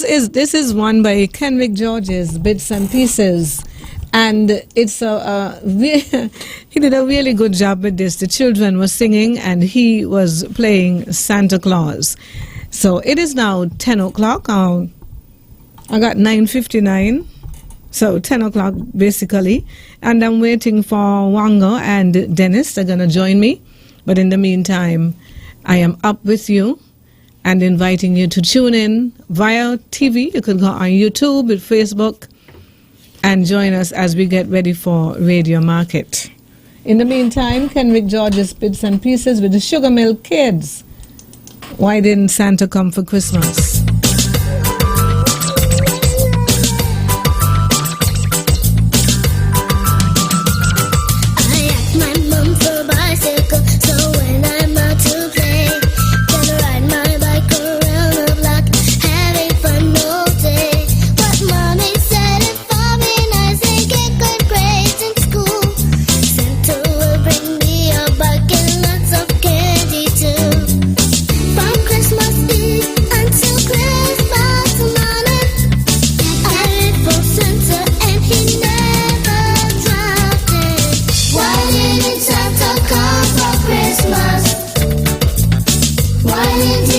This is one by Kenrick George's Bits and Pieces, and it's he did a really good job with this. The children were singing and he was playing Santa Claus. So it is now 10 o'clock. I got 9:59, so 10 o'clock basically, and I'm waiting for Wango and Dennis. They're gonna join me, but in the meantime, I am up with you and inviting you to tune in via TV. You can go on YouTube, with Facebook, and join us as we get ready for Radio Market. In the meantime, Kenrick George's Bits and Pieces with the Sugar Mill Kids. Why didn't Santa come for Christmas? Why didn't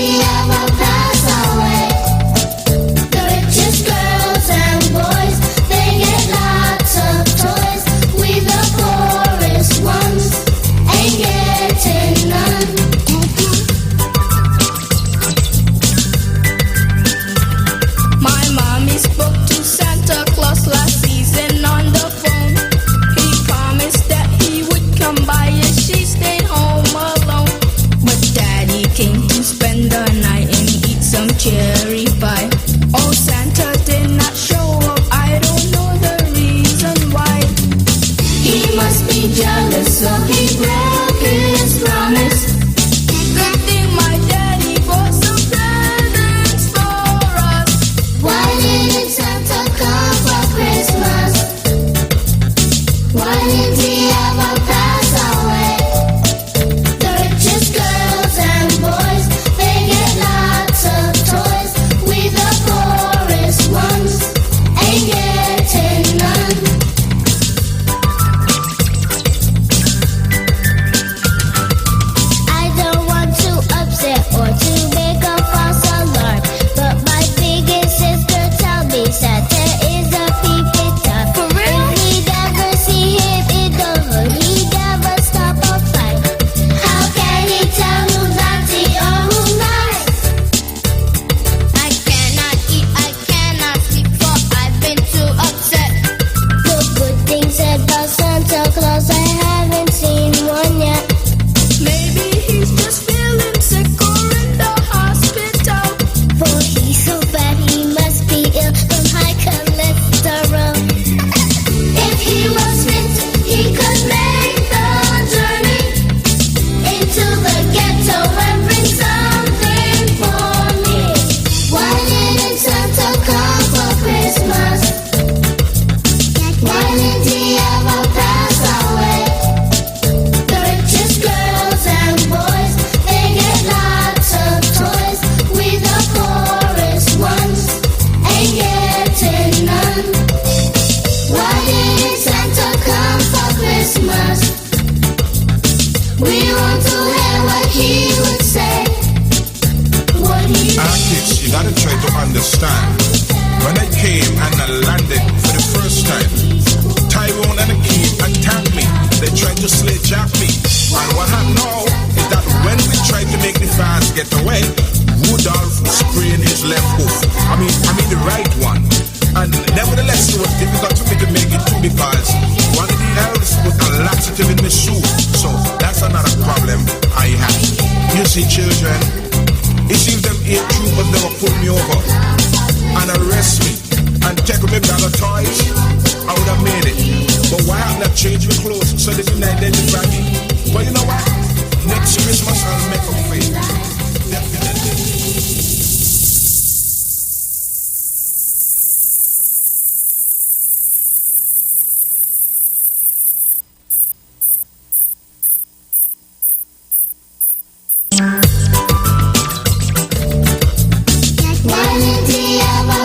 he ever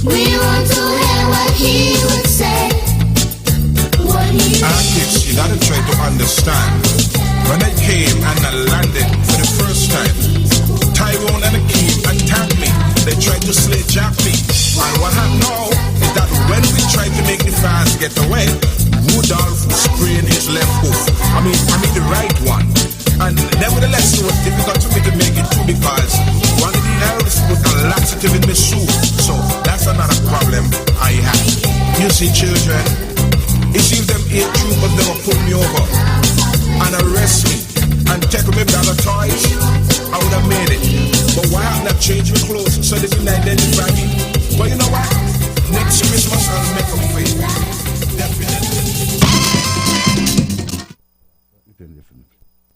We want to hear what he would say. What he Artists, you gotta try to understand. When I came and I landed for the first time, Tyrone and Akeem attacked me. They tried to slay Jack me. And what happened now is that when we tried to make the fans get away, Rudolph sprained his left hoof. I mean the right one. And nevertheless, it was difficult for me to make it too because one of the elves put a laxative in my soup. So that's another problem I have. You see, children, it seems them 8 troopers they will pull me over and arrest me and take me bag of toys. I would have made it. But why haven't I changed my clothes so they didn't identify me? But you know what? Next Christmas I'll make them for you. Definitely.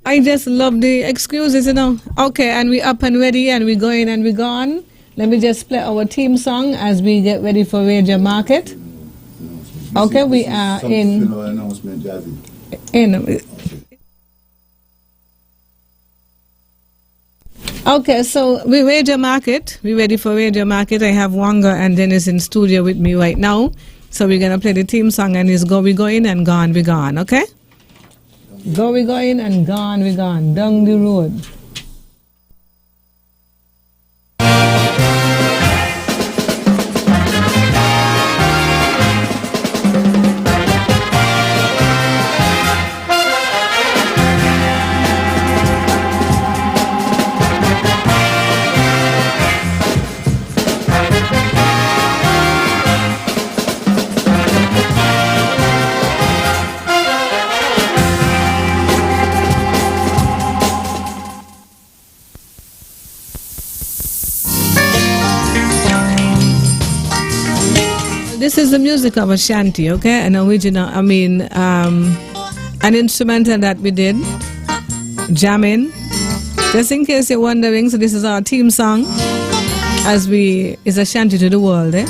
I just love the excuses, you know. Okay, and we up and ready, and we going and we gone. Let me just play our theme song as we get ready for Radio Market. Okay, we are in. Okay, so we Radio Market. We ready for Radio Market. I have Wanga and Dennis in studio with me right now. So we're gonna play the theme song, and it's Go We Going and Gone We Gone. Okay. Go we going and gone we gone down the road. This is the music of a shanty, okay? An original, an instrumental that we did, jamming. Just in case you're wondering, so this is our theme song, it's a shanty to the world, eh?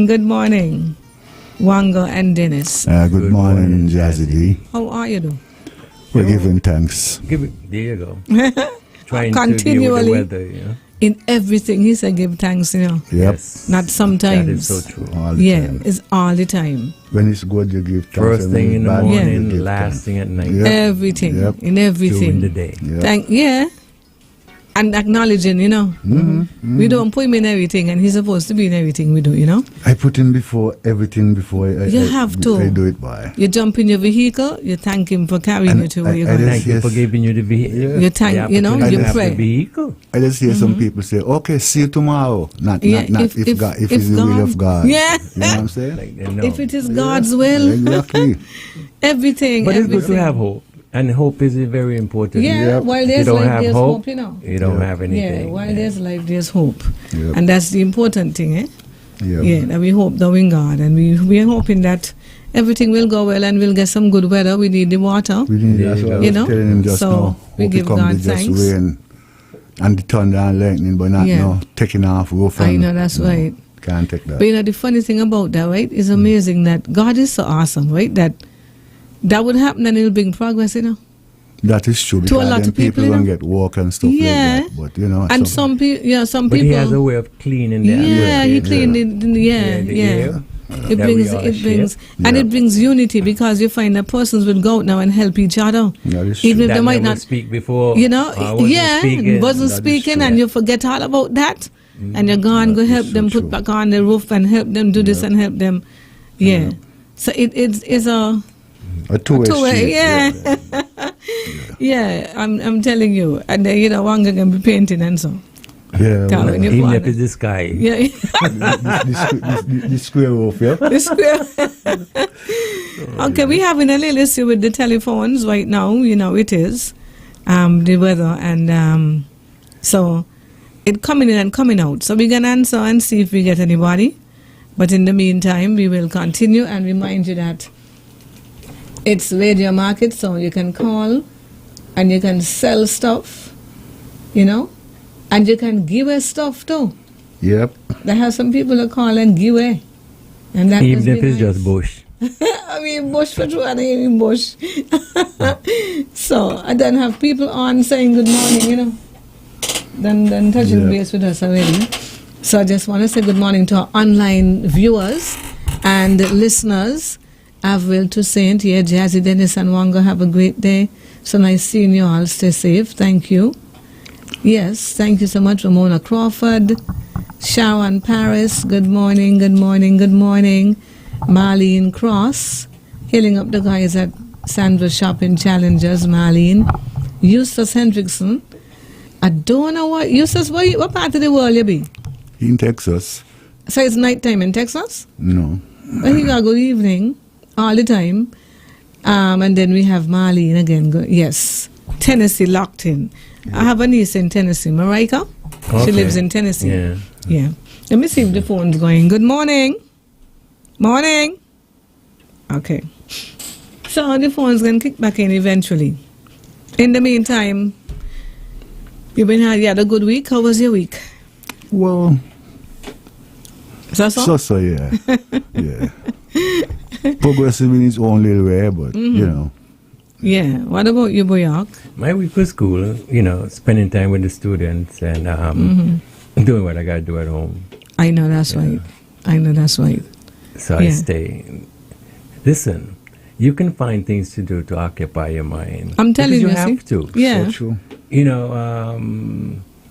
Good morning, Wanga and Dennis. Good morning, Jazzy D. How are you, though? We're giving thanks. There you go. Trying continually to deal with the weather, you know? In everything, he said give thanks, you know. Yep. Yes. Not sometimes. That is so true. All the time. It's all the time. When it's good, you give thanks. First thing in the morning, you give last thanks. thing at night. Yep. Everything. Yep. In everything. During the day. Yep. And acknowledging, you know. We don't put him in everything, and he's supposed to be in everything we do, you know. I put him before everything before I have to. I do it by. You jump in your vehicle, you thank him for carrying you to where you're going. Thank you for giving you the vehicle. You thank, you know, you pray. Vehicle. I just hear some people say, okay, see you tomorrow. Not if it's the will of God. Yeah. You know what I'm saying? Like they know. If it is God's will. Exactly. Everything. But it's good to have hope. And hope is very important. Yeah, while there's life, there's hope, you know. You don't have anything. Yeah, while there's life, there's hope. Yep. And that's the important thing, eh? Yep. Yeah, that we hope in God. And we're hoping that everything will go well and we'll get some good weather. We need the water. We need that's what I was telling him just so now. we give God thanks. Rain and the thunder and lightning, but not taking off roof. I know, that's right. Can't take that. But you know, the funny thing about that, right, is amazing that God is so awesome, right, that would happen and it'll bring progress, you know. That is true. To a Because lot then of people, don't you know. get work and stuff Yeah. like that. But, you know. And some people, yeah, some But people. he has a way of cleaning the Yeah, he cleaned it. Yeah, the yeah. air It that we brings, all and share. it brings unity because you find that persons will go out now and help each other, That is even true. if that they might never not, speak before. you know, wasn't yeah, speaking. wasn't That is speaking, true. and you forget all about that, and you're gone, That go is help so them true. put back on the roof and help them do this and help them, yeah. So it's a A two-way two-way, street. yeah. Yeah, I'm telling you, and you know, one can be painting and so. Yeah. Tell well, when you Even find if it. it's the sky. Yeah, the square roof, yeah? the square. Okay, we having a little issue with the telephones right now. You know it is, the weather, and so it coming in and coming out. So we can answer and see if we get anybody. But in the meantime, we will continue and remind you that it's Radio Market, so you can call and you can sell stuff, you know, and you can give us stuff too. Yep. There have some people who call and give away, and that Even must if be it's nice. just bush. I mean, bush for true, and I mean bush. So I don't have people on saying good morning, you know, then touching Yeah. base with us already. So I just want to say good morning to our online viewers and listeners. Avil to Saint, yeah, Jazzy, Dennis, and Wanga, have a great day. So nice seeing you all. Stay safe. Thank you. Yes, thank you so much, Ramona Crawford, Sharon Paris. Good morning, good morning, good morning. Marlene Cross, hailing up the guys at Sandra Shopping Challengers. Marlene, Eustace Hendrickson. I don't know what Eustace. What part of the world you be? In Texas. So it's nighttime in Texas. No. Well, he got good evening all the time. And then we have Marlene again. Yes. Tennessee locked in. I have a niece in Tennessee, Marika. She Okay. lives in Tennessee. Yeah. Yeah. Let me see if the phone's going. Good morning. Morning. Okay. So the phone's going to kick back in eventually. In the meantime, you had a good week. How was your week? Well, So? yeah. Yeah. Progressive in its own little way, but, you know. Yeah. What about you, Boyak? My week was cool, you know, spending time with the students and doing what I got to do at home. I know that's right. I know that's right. So I Yeah. stay. Listen, you can find things to do to occupy your mind. I'm telling Because you, you have see? to. Yeah. So true. You know,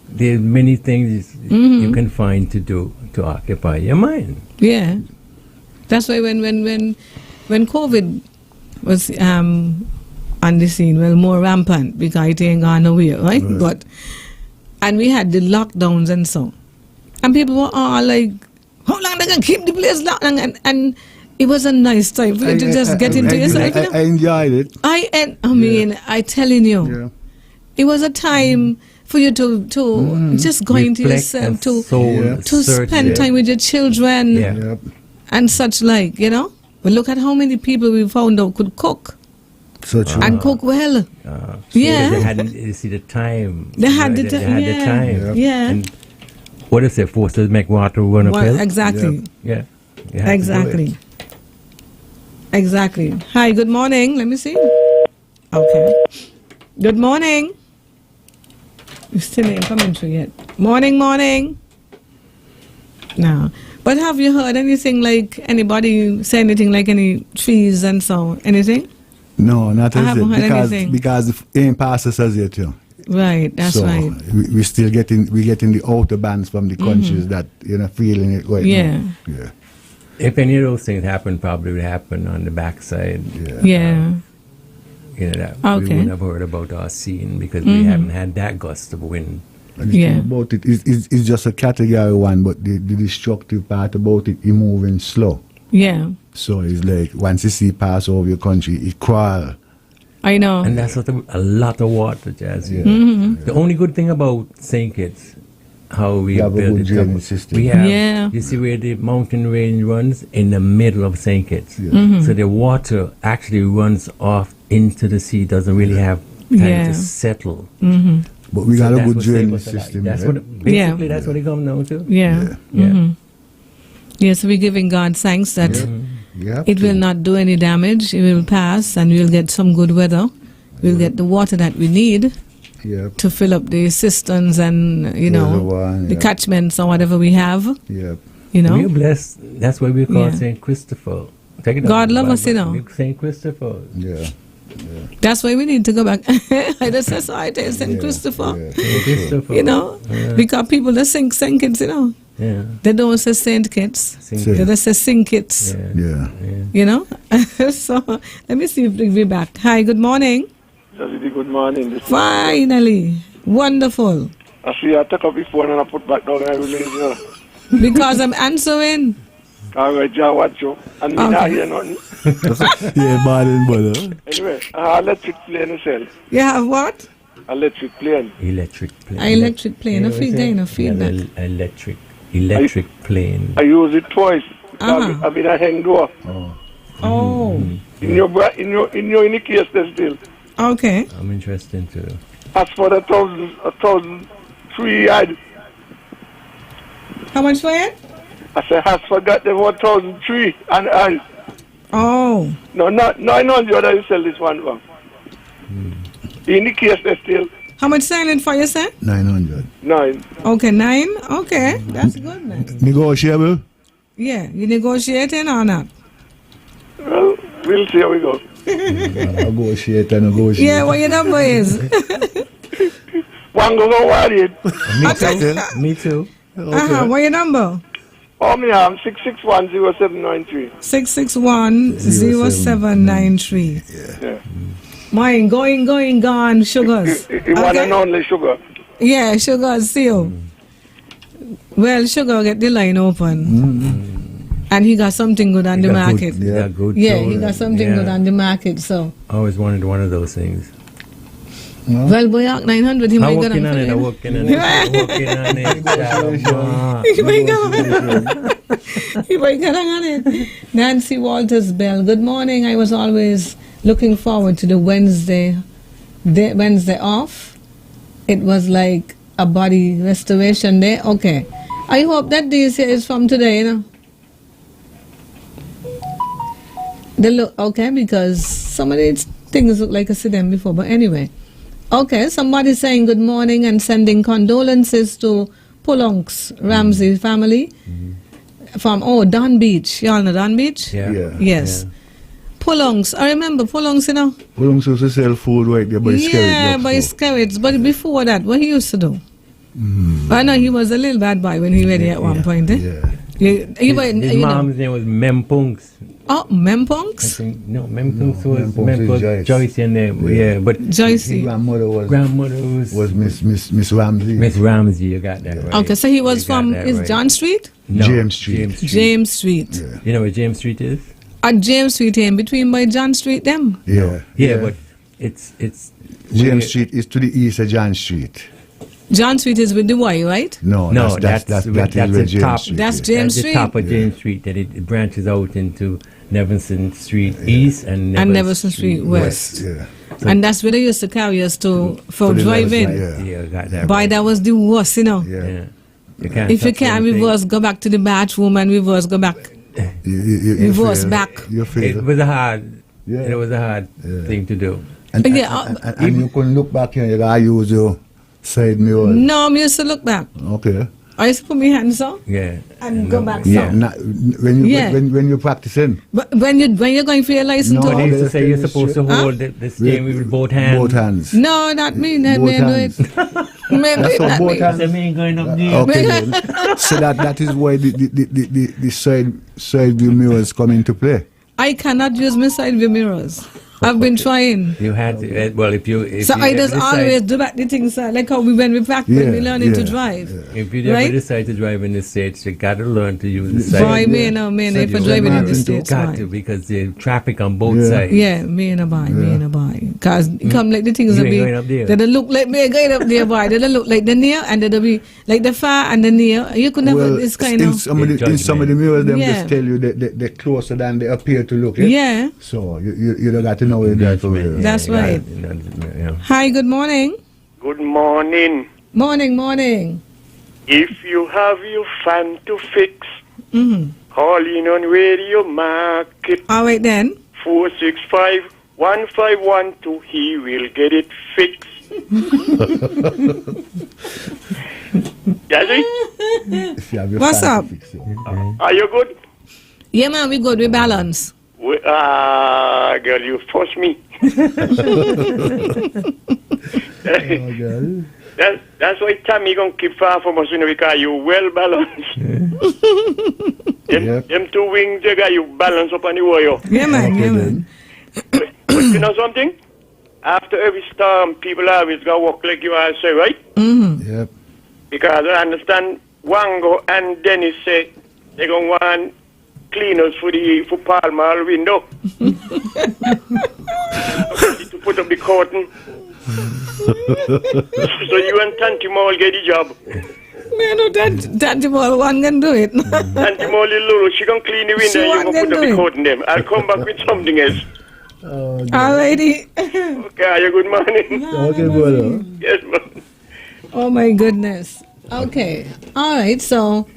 there are many things you can find to do to occupy your mind. Yeah. That's why when COVID was on the scene, well, more rampant because it ain't gone nowhere, right? But and we had the lockdowns and so, and people were all like, "How long they gonna keep the place locked?" And it was a nice time for you to just get into yourself. You know? I enjoyed it. I mean, I telling you, Yeah. it was a time for you to just go into Reflect yourself and to soul search spend it. time with your children. Yeah. Yep. And such like, you know. But look at how many people we found out could cook So true. and cook well. Yeah. They hadn't, you see, the time. They had the They time. had Yeah. the time. Yeah. And what is it? Forced to make water run Well, uphill? exactly. Yeah. You had to do Exactly. it. Exactly. Hi, good morning. Let me see. Okay. Good morning. You still ain't coming through yet. Morning, morning. No. But have you heard anything like anybody say anything like any trees and so? Anything? No, not I as haven't yet. heard anything. Because it ain't passed us as yet, you know. Right, that's so right. we still getting the outer bands from the countries that feeling it right Yeah. now. Yeah. If any of those things happen, probably would happen on the backside. Yeah. You know, that Okay. we wouldn't have heard about our scene because we haven't had that gust of wind. And the Yeah. thing about it's just a category one, but the destructive part about it moving slow. Yeah. So it's like once you see pass over your country, it crawl. I know. And that's a lot of water, Jazz. Yeah. Mm-hmm. The only good thing about St. Kitts, how we We have a built good it drainage up, system. we have, Yeah. you see where the mountain range runs? In the middle of St. Kitts. Yeah. Mm-hmm. So the water actually runs off into the sea, doesn't really have time Yeah. to settle. Mm-hmm. But we So got a that's good what saved drainage us a lot. system. That's yeah. what, basically, that's what it comes down to. Yeah. Yeah. Mm-hmm. Yes, we're giving God thanks that Yeah. it will not do any damage. It will pass, and we'll get some good weather. We'll get the water that we need Yeah. to fill up the cisterns and Reservoir, the yeah. catchments or whatever we have. Yeah. We're blessed. That's why we call Yeah. Saint Christopher. Take it God out. love us, Saint Christopher. Yeah. That's why we need to go back. I just said so. I tell Saint Christopher. Yeah. Saint Christopher. Because people that sing Saint Kitts, Yeah. they don't say Saint Kitts. Saint They just say Sing Kitts. Yeah. Yeah. So let me see if they'll be back. Hi, good morning. Good morning. This Finally, wonderful. I see I took up your phone and I put back down and I release you. Because I'm answering. All right, Jah watch you. And me not hear nothing. Yeah, Martin, brother. Anyway, electric plane itself. You have what? Electric plane. Electric plane. Electric plane. A feedback. Electric plane. I use it twice. Uh-huh. I've been a hang door. Oh, In your case there's still. okay. I'm interested too. As for the 1,003 yard, How much for it? I said has forgot the 1,003 and I Oh, no not 900 I sell this one for. In the case there's still how much selling for you, sir? 900. 9. Okay, 9. Okay, that's good, man. Negotiable? Yeah, you negotiating or not? Well, we'll see how we go. Negotiate. Yeah, what your number is? One go worried. Me too. What your number? Oh, me, I'm 6610793. 6610793. Yeah. Mine, gone, sugars. You want and only sugar. Yeah, sugar, see you. Well, sugar get the line open. And he got something good on the market. Yeah, good. Yeah, too. he got something Yeah. good on the market, so. I always wanted one of those things. Well, boy, 900, he might get I'm on working on it. He might get on it. Nancy Walters Bell, good morning. I was always looking forward to the Wednesday off. It was like a body restoration day. Okay. I hope that this is from today, They look okay because some of these things look like I see them before, but anyway. Okay, somebody saying good morning and sending condolences to Pulonks Ramsey family from Don Beach. Y'all know Don Beach? Yeah. Yes. Pulonks. I remember Pulonks, Pulongs used to sell food right there by Yeah, by Skerritts. But before that, what he used to do? I know he was a little bad boy when he ready at one point. Yeah. His mom's name was Mempunks. Oh, Mempunks? No, Mempunks was Joyce. Joyce in there. Yeah, but Joyce. His grandmother was Miss Ramsey. Miss Ramsey. You got that right. Okay, so he was You got from, that is right. John Street? No, James Street. James Street. Yeah. You know where James Street is? At James Street, in between by John Street, them. Yeah. Yeah, but it's James Street is to the east of John Street. John Street is with the Y, right? No, that's where the James top. Street That's is. James At the Street. top of James Street, that it branches out into Nevinson Street East and Nevinson Street West. Yeah. And that's where they used to carry us for the driving. left side, Yeah, got that. Boy, right. that was the worst, Yeah. Yeah. You can't If you touch can't anything. reverse, go back to the bathroom and reverse, go back. You Reverse feel- back. You It feel. was a hard. Yeah. It was a hard thing to do. And, Yeah, and you can look back here, you gotta use your side mirror. No, I used to look back. Okay. I used to put my hands up Yeah. and go back. Yeah. So. When Yeah. you're practicing. But when you're going for your license, No, But they too? used to say you're supposed to hold the steering with both hands. Both hands. No, not me. Not Both me do it. hands. Maybe That's how not both me. hands. I mean, going up there. Okay, then. So that is why the side view mirrors come into play. I cannot use my side view mirrors. I've been trying. You had to. Well, if you. So I ever just decide- always do back the things like how when we practice, when we learning to yeah, drive. If you ever Right? decide to drive in the States, you got to learn to use the Boy, side. me and man, if you I'm driving in the Martin States, got boy. to because there's traffic on both Yeah. sides. Yeah, me and a boy. Because it come like the things You will ain't be, going up there. they look like me going up there, boy. They look like the near and they'll be like the far and the near. You could never, Well, this kind in of, some of the Judgment. mirrors, them Yeah. just tell you that they're closer than they appear to look. yeah, So you don't got to know where they're for real. That's Yeah, right. yeah. Hi, good morning. Good morning. Morning. If you have your fan to fix, Mm-hmm. Calling on Radio Market. All right then. 465-1512. He will get it fixed. Jazzy, What's up? are you good? Yeah, man, we good. We balance. Girl, you force me. That's why Tommy gonna keep far from us, because you well balanced. Them two wings, they got you balance up on the wire. Yeah, man. Yeah, man. But you know something? After every storm, people always got to walk like you all say, right? Mm-hmm. Yep. Because I understand Wango and Dennis say they're going to want cleaners for Palmer window. To put up the curtain. So you and Tanti Mall get the job. Man, no, Tanti Mall one can do it. Tanti Mall is little. She going to clean the window and you going to put up the curtain them. I'll come back with something else. Alrighty. Okay, good morning. Okay, brother. Yes, ma'am. Oh my goodness. Okay. All right. So.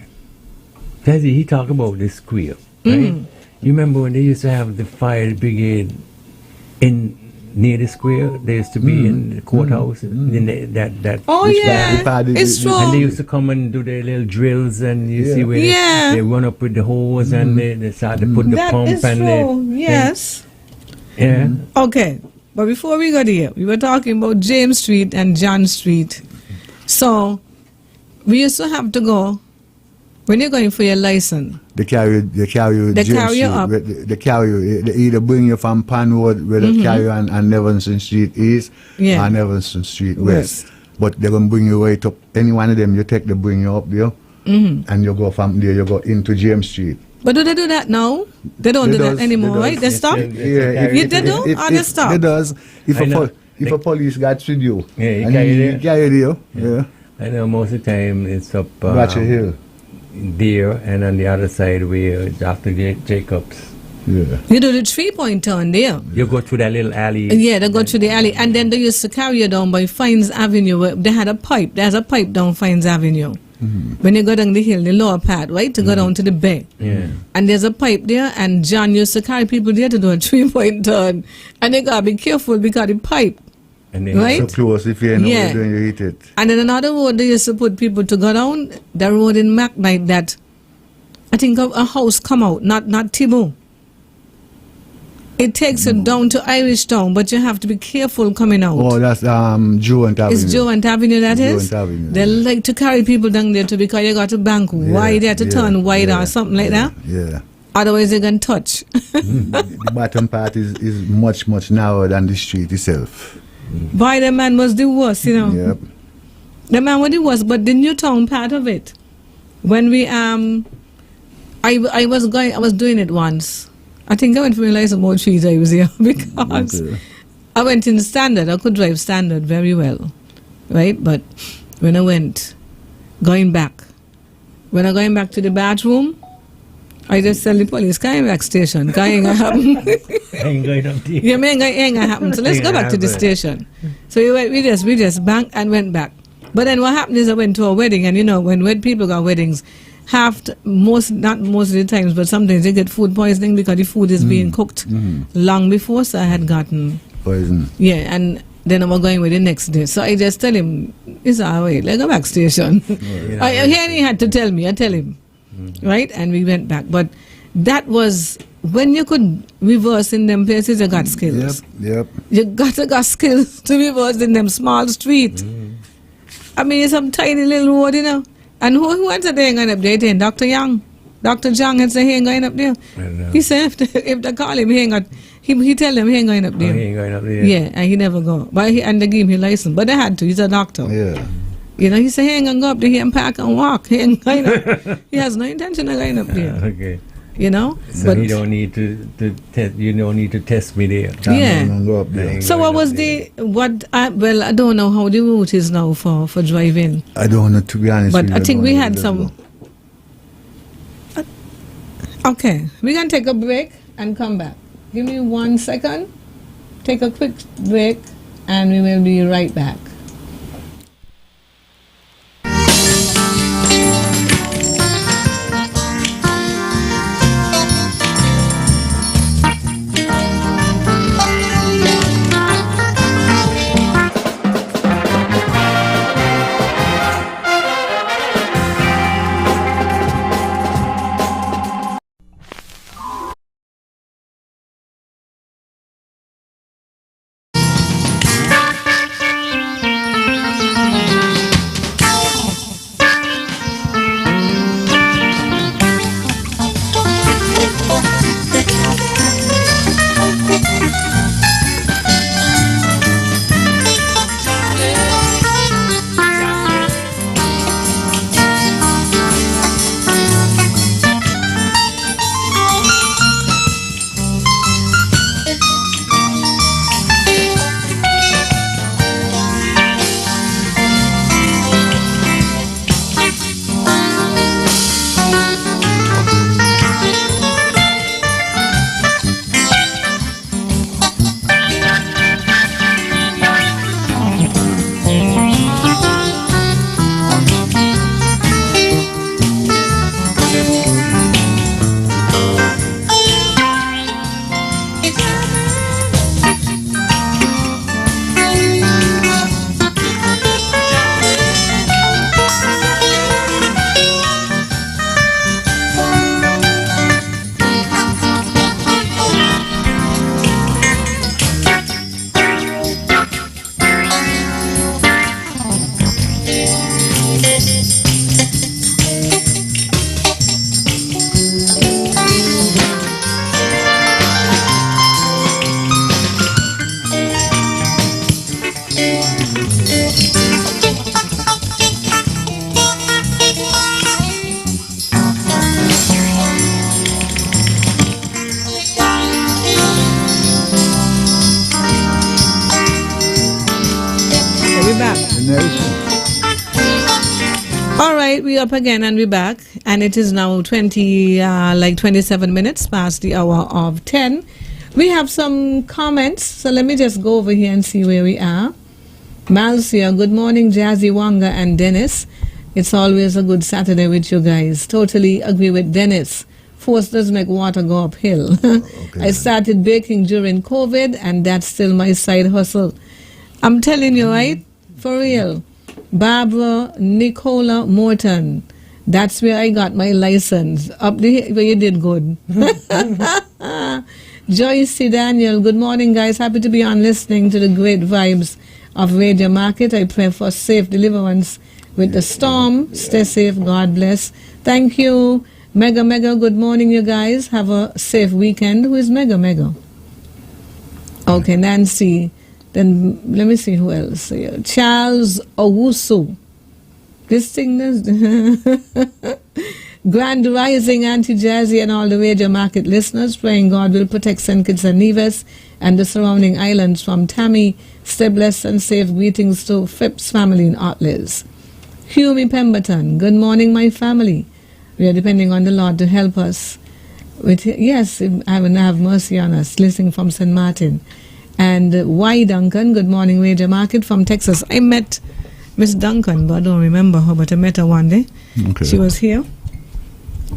Tazzy, he talked about the square, right? You remember when they used to have the fire brigade in near the square? They used to be in the courthouse. In that. Oh yeah. It's true. And they used to come and do their little drills, and you see where they run up with the hose and they start to put the pump is and true. Yes. Yeah. Okay. But before we got here, we were talking about James Street and John Street. So we used to have to go when you're going for your license. They carry you. They carry you up. They carry you. They either bring you from Pan Road, where they carry you on Nevinson Street East, or Nevinson Street West. But they're gonna bring you right up. Any one of them you take, they bring you up there, and you go from there. You go into James Street. But do they do that now? They don't do that anymore, right? They stop? Yeah, they do? Or they stop? It does. If a police got with you, he carry you. Yeah. I know most of the time it's up Ratchet Hill. there, and on the other side where after Jacobs. Yeah. You do the 3-point turn there. You go through that little alley. Yeah, they go through the alley. And then they used to carry you down by Fines Avenue. Where they had a pipe. There's a pipe down Fines Avenue. When you go down the hill, the lower part, right, to go down to the bay. Yeah. And there's a pipe there, and John used to carry people there to do a 3-point turn. And they got to be careful because the pipe, And then right? So close, if you know what you're doing, you hit it. And then another road, they used to put people to go down, the road in McKnight that, I think a house come out, not Tibu. It takes it down to Irish Town, but you have to be careful coming out. Oh, that's Jewant Avenue. It's Jewant Avenue, that is? Jewant Avenue. They like to carry people down there too because you got to bank wide, you have to turn wide or something like that. Yeah. Otherwise, they can touch. The bottom part is much, much narrower than the street itself. Boy, the man was the worst, you know. Yep. The man was the worst, but the Newtown part of it, when we I was doing it once. I think I went for my license more 3 times here because I went in standard. I could drive standard very well, right? But when I going back to the bathroom, I just tell the police, "Come back station, ain't gonna happen." ain't going up there. Yeah, ain't gonna happen. So let's go back to the station. So we just banked and went back. But then what happened is I went to a wedding, and you know when people got weddings, not most of the times, but sometimes they get food poisoning because the food is being cooked long before. So I had gotten poison. Yeah, and then I was going with the next day. So I just tell him, "It's all right, let's go back station." He had to tell me. I tell him, right, and we went back. But that was when you could reverse in them places. You got skills. Yep. You got skills to reverse in them small streets. I mean, some tiny little road, you know. And who wants to hang up there? Dr. Young. Dr. Young had say he ain't going up there. He said if they call him, he tell them he ain't going up there. He ain't going up there. Yeah, and he never go. But and they give him his license. But they had to. He's a doctor. Yeah. You know, he said he ain't going to go up there. He ain't park and walk. He ain't going up. He has no intention of going up there. Okay. You know? So you don't need to test. You don't need to test me there. Yeah. Go up there. So what was I don't know how the route is now for driving. I don't know, to be honest. But I think we had some. Okay, we're going to take a break and come back. Give me 1 second. Take a quick break and we will be right back. nation. All right, we up again and we're back, and it is now 27 minutes past the hour of 10. We have some comments, so let me just go over here and see where we are. Malcia, good morning, Jazzy, Wanga, and Dennis. It's always a good Saturday with you guys. Totally agree with Dennis. Force does make water go uphill. Okay. I started baking during COVID, and that's still my side hustle. I'm telling you, right? For real. Barbara Nicola Morton. That's where I got my license. Up the where you did good. Joyce C. Daniel, good morning, guys. Happy to be on listening to the great vibes of Radio Market. I pray for safe deliverance with the storm. Stay safe. God bless. Thank you. Mega, good morning, you guys. Have a safe weekend. Who is Mega? Okay, Nancy. Then let me see who else here. Charles Owusu. This thing is Grand Rising, Auntie Jazzy, and all the Radio Market listeners. Praying God will protect St. Kitts and Nevis and the surrounding islands from Tammy. Stay blessed and safe. Greetings to Phipps family in Otleys. Hughie Pemberton. Good morning, my family. We are depending on the Lord to help us. Yes, I will have mercy on us. Listening from St. Martin. And Y. Duncan, good morning, Radio Market from Texas. I met Miss Duncan, but I don't remember her, but I met her one day. Okay. She was here.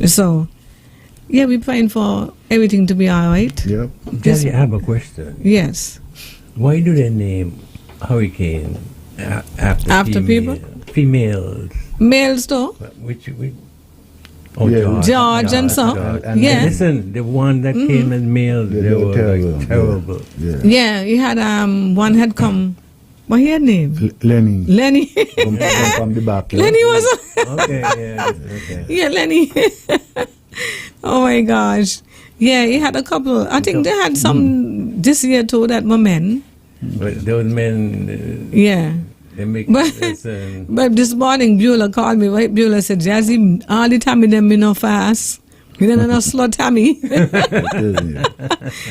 So, yeah, we're praying for everything to be all right. Yep. Jazzy, I have a question. Yes. Why do they name hurricane after people? Females. Males, though. Which Yeah. George and so. and Yeah. Listen, the one that came as males, they were terrible. like terrible. Yeah. Yeah, you had one had come. What he had name? Lenny. Lenny. From the back. Yeah. Lenny was. Okay, yeah, okay. Yeah, Lenny. Oh my gosh. Yeah, he had a couple. I think they had some this year too that were men. But those men, Yeah. they make But, listen. but this morning, Beulah called me. Right? Beulah said, Jazzy, all the time them me no fast. You don't know slow Tammy.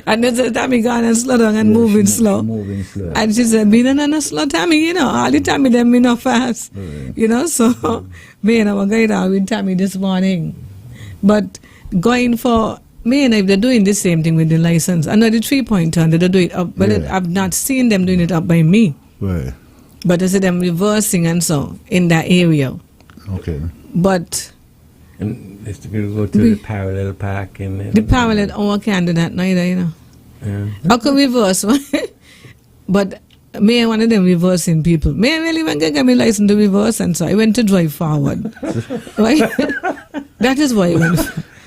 And then said, Tammy gone and slow down and moving slow. Moving slow. And she said, me no slow Tammy, you know, all the time them me no fast. You know, so me and I were going out with Tammy this morning. But going for, me and I, they're doing the same thing with the license. I know the 3-point turn, they do it up, but Yeah. I've not seen them doing it up by me. Right. But I see them reversing and so in that area. Okay. But And it's to go to the parallel park and the parallel, I can't do that neither, you know. Yeah. I could reverse, but me and one of them reversing people. Me really went to get me license to reverse, and so I went to drive forward. Right? That is why I went.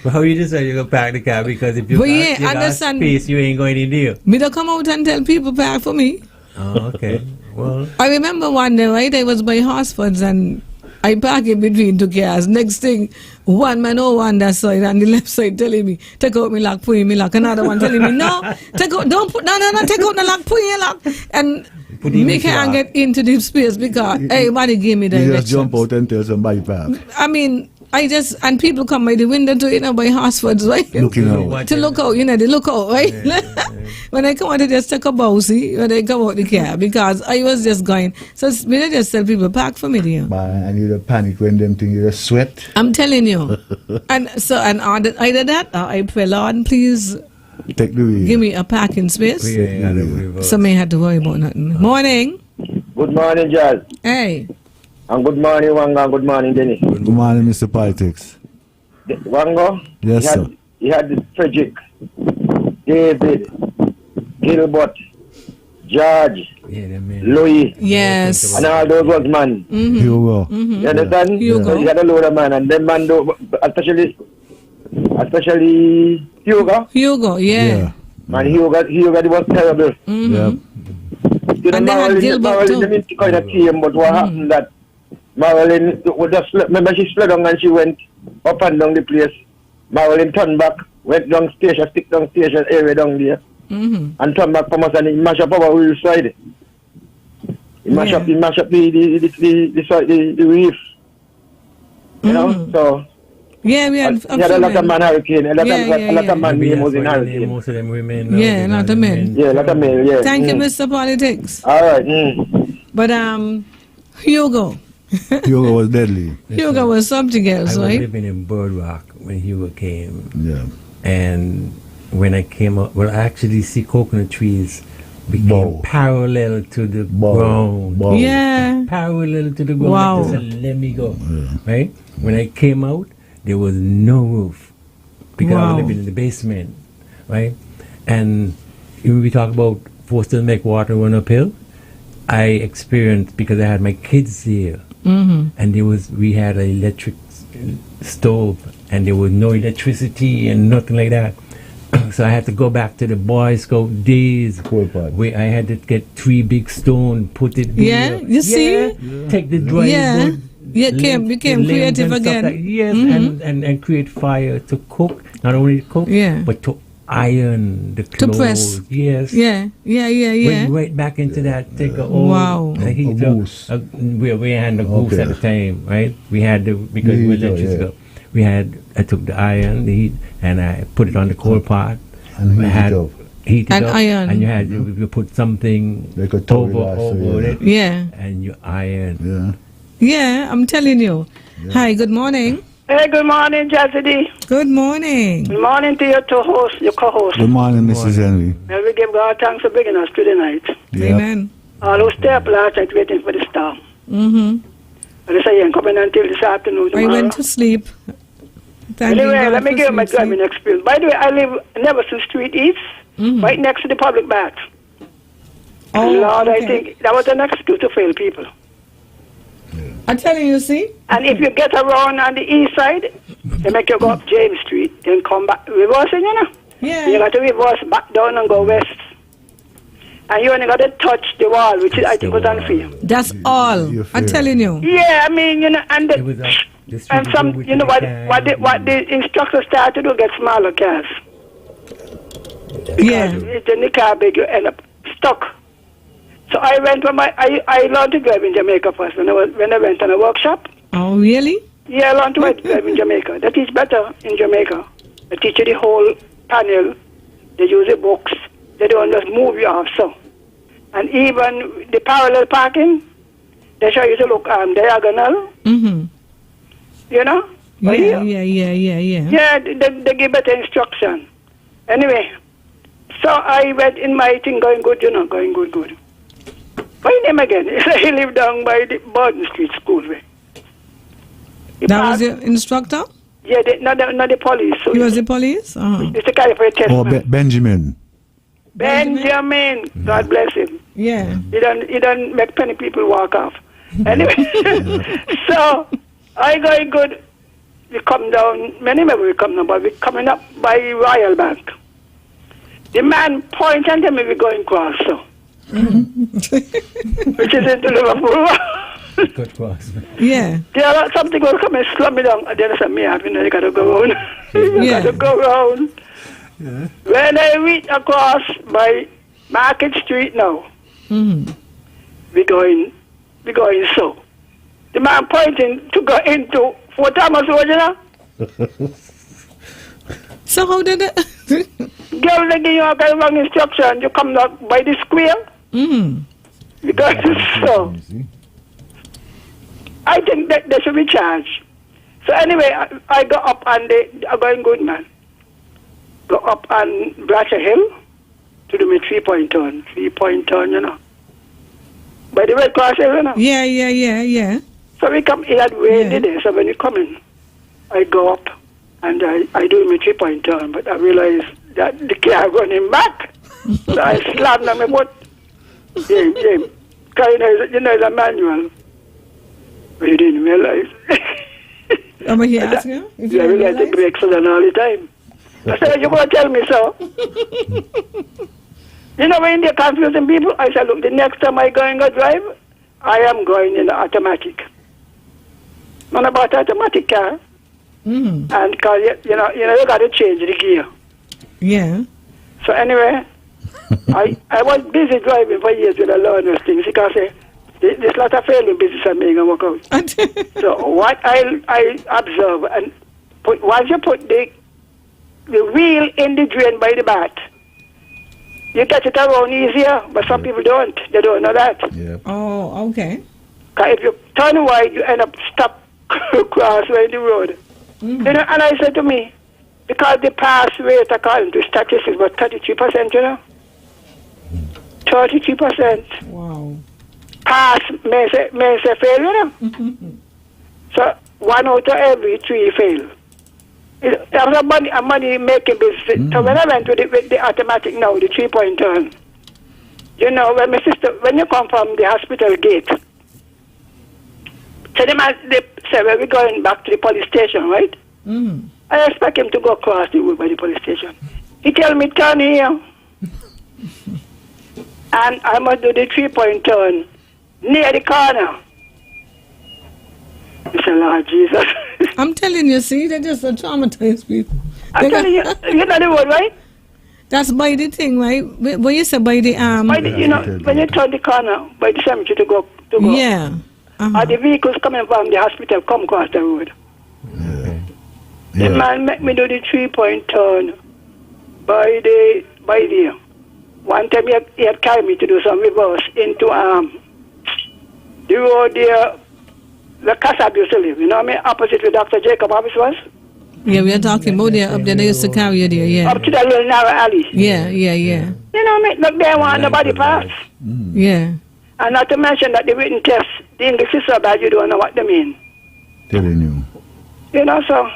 But how you decide you go park the car? Because if you But got, yeah, you got understand- space, you ain't going in there. Me don't come out and tell people park for me. Oh, okay. Well, I remember one day, right? I was by Horsfords and I park in between two cars. Next thing, one man on that side and the left side telling me, take out me lock, put in me lock. Another one telling me, no, take out, don't put, no, take out the lock, put in your lock. And Put in me the can't lock. get into this space because everybody gave me You directions. just jump out and tell somebody park. I mean, and people come by the window to, you know, by Horsfords, right? Looking out. To look out, you know, they look out, right? When I come out, I just take a bousy when I come out the car because I was just going. So me I just tell people, park for me there. And you just panic when them things, you just sweat. I'm telling you. And either that or I pray, Lord, please Take the wheel. give me a parking space. we ain't got to reverse. So me had to worry about nothing. Morning. Good morning, Jazz. Hey. And good morning, Wanga. Good morning, Dennis. Good morning, Mr. Politics. Wango? Yes, sir. He had the Frederick, David, Gilbert, George, Yeah, them men. Louis, Yes. and all those was man. Here we go. You understand? Hugo. So he had a load of man, and them man do, especially Hugo. Hugo, yeah. Man, Hugo was terrible. Yep. You know, And they had Gilbert too. Marilyn didn't kind of team, but what happened that Marilyn would just remember she slid down and she went up and down the place. Marilyn turned back, went down station, stick down station area down there, and turned back from us and he mashed up our wheel side. He mashed up the reef. You know, so Yeah, we had he had a lot of man hurricane, a lot of man Maybe name was that's in why they name hurricane. most of them women. Yeah, a lot of men. Yeah, a lot of men, yeah. Thank you, Mr. Politics. All right. But Hugo. Hugo was deadly. Hugo was something I else, was right? living in Bird Rock when Hugo came. Yeah. And when I came up, well, I actually see coconut trees became Bow. parallel to the Bow. ground. Bow. Yeah. Parallel to the ground. Wow. Like this, and let me go. Right? When I came out, there was no roof because I Wow. was living in the basement. Right? And when we talk about forced to make water run uphill, I experienced because I had my kids there. And we had an electric stove, and there was no electricity and nothing like that. So I had to go back to the Boy Scout days, Coal pot. where I had to get 3 big stone, put it Yeah, there. you see? Take the dry Yeah. wood, You became the limbs creative and stuff again. like- yes, and create fire to cook, not only to cook, Yeah. but to iron the To clothes. press. Yes. Yeah. Went right back into that. Take a old Wow. a A heater. goose. We had the goose Okay. at the time, right? We had the because The we were heater, electric. yeah. I took the iron, the heat, and I put it on the coal pot. And I heat had it up. heated And up, iron. and you put something Like a towel over also, yeah. it, Yeah. and you iron. Yeah. Yeah, I'm telling you. Hi, good morning. Hey, good morning, Jazzy D. Good morning. Good morning to your two hosts, your co-host. Good morning, Mrs. Henry. May we give God thanks for bringing us to the night. Yeah. Amen. All who stay up last night waiting for the storm. Mm-hmm. But they say you ain't coming until this afternoon I tomorrow. went to sleep. Thank Anyway, God let me for give you my sweet sleep. driving experience. By the way, I live Neverson Street East, right next to the public bath. Oh, Lord, okay. I think that was an excuse to fail people. I'm telling you, see? And if you get around on the east side, they make you go up James Street, then come back, reversing, you know. You Yeah. got to reverse back down and go west. And you only got to touch the wall, which I think was unfair. That's all. You're I'm fair. telling you. Yeah, I mean, you know, and It was the street and was some, over you know, to the what the instructors start to do, get smaller cars. Yeah. If the car big, you end up stuck. So I went for I learned to drive in Jamaica first when I went on a workshop. Oh, really? Yeah, I learned to drive in Jamaica. They teach better in Jamaica. They teach you the whole panel. They use the books. They don't just move you off so. And even the parallel parking, they show you to look diagonal, Mm-hmm. you know? Yeah, But here- yeah. Yeah, they give better instruction. Anyway, so I went in my thing going good, you know, going good. My name again? He lived down by the Borden Street School way. He That was passed- your instructor? Yeah, not the police. So He was the police? Uh-huh. it's the guy for a test. Oh, man. Benjamin. Benjamin. God bless him. Yeah. He don't make penny people walk off. Anyway, so I going good. We come down, many maybe we come down, but we coming up by Royal Bank. The man points and tell me we're going cross, so. Which is into Liverpool. Good cross. Yeah. There something will come and slow me down. And then I said, me, you gotta go round. You Yeah. gotta go round. When I reach across by Market Street now, Mm-hmm. we going so. The man pointing to go into Fort Thomas Road, you know? So how did it? Girl, they give you a kind of wrong instruction. You come up by the square, mm-hmm. we going so. I think that they should be charged. So anyway, I go up and they are going good, man. Go up and Bratcher Hill to do my 3-point turn. 3-point turn, you know. By the Red Cross Hill, you know. Yeah. So we come in at way in the day. So when you come in, I go up and I do my 3-point turn. But I realize that the car running back. So I slammed on my foot. Yeah. You know, it's a manual. But you didn't realize. Oh, but he asked you? If Yeah, I you realize the realize? brakes are done all the time. I said, you're going to tell me so? You know, when they're confusing people, I said, look, the next time I go and go drive, I am going in the automatic. Not about automatic car. Mm-hmm. And because, you know, you got to change the gear. Yeah. So anyway, I was busy driving for years with a lot of those things because there's a lot of failing business I'm making work out. So what I observe, and once you put the wheel in the drain by the bat, you get it around easier, but some people don't. They don't know that. Yeah. Oh, okay. Because if you turn wide, you end up stuck crossway in the road. You know, and I said to me, because the pass rate according to statistics was 33%, you know. 33%. Wow. Pass may say fail, you know. So 1 out of every 3 fail. It was a money making business. So when I went with the automatic now, the 3-point turn, you know, when you come from the hospital gate, so they say, well, we're going back to the police station, right? I expect him to go across the road by the police station. He tell me, turn here. And I must do the 3-point turn near the corner. I said, Lord Jesus. I'm telling you, see, they just traumatized people. I'm telling you, you know the road, right? That's by the thing, right? What you say by the By the, you know, when you turn the corner by the cemetery to go. Yeah. Or the vehicles coming from the hospital come across the road. The man make me do the 3-point turn by the one time he had carried me to do some reverse into the road there the Casab used to live, you know what I mean? Opposite where Dr. Jacob office was. Yeah, we are talking about there up there. They used to carry you there, yeah. Up to that little narrow alley. Yeah. You know what I mean? Look there, want nobody pass. Yeah. And not to mention that the written test, the English is so bad you don't know what they mean. Telling you. You know, so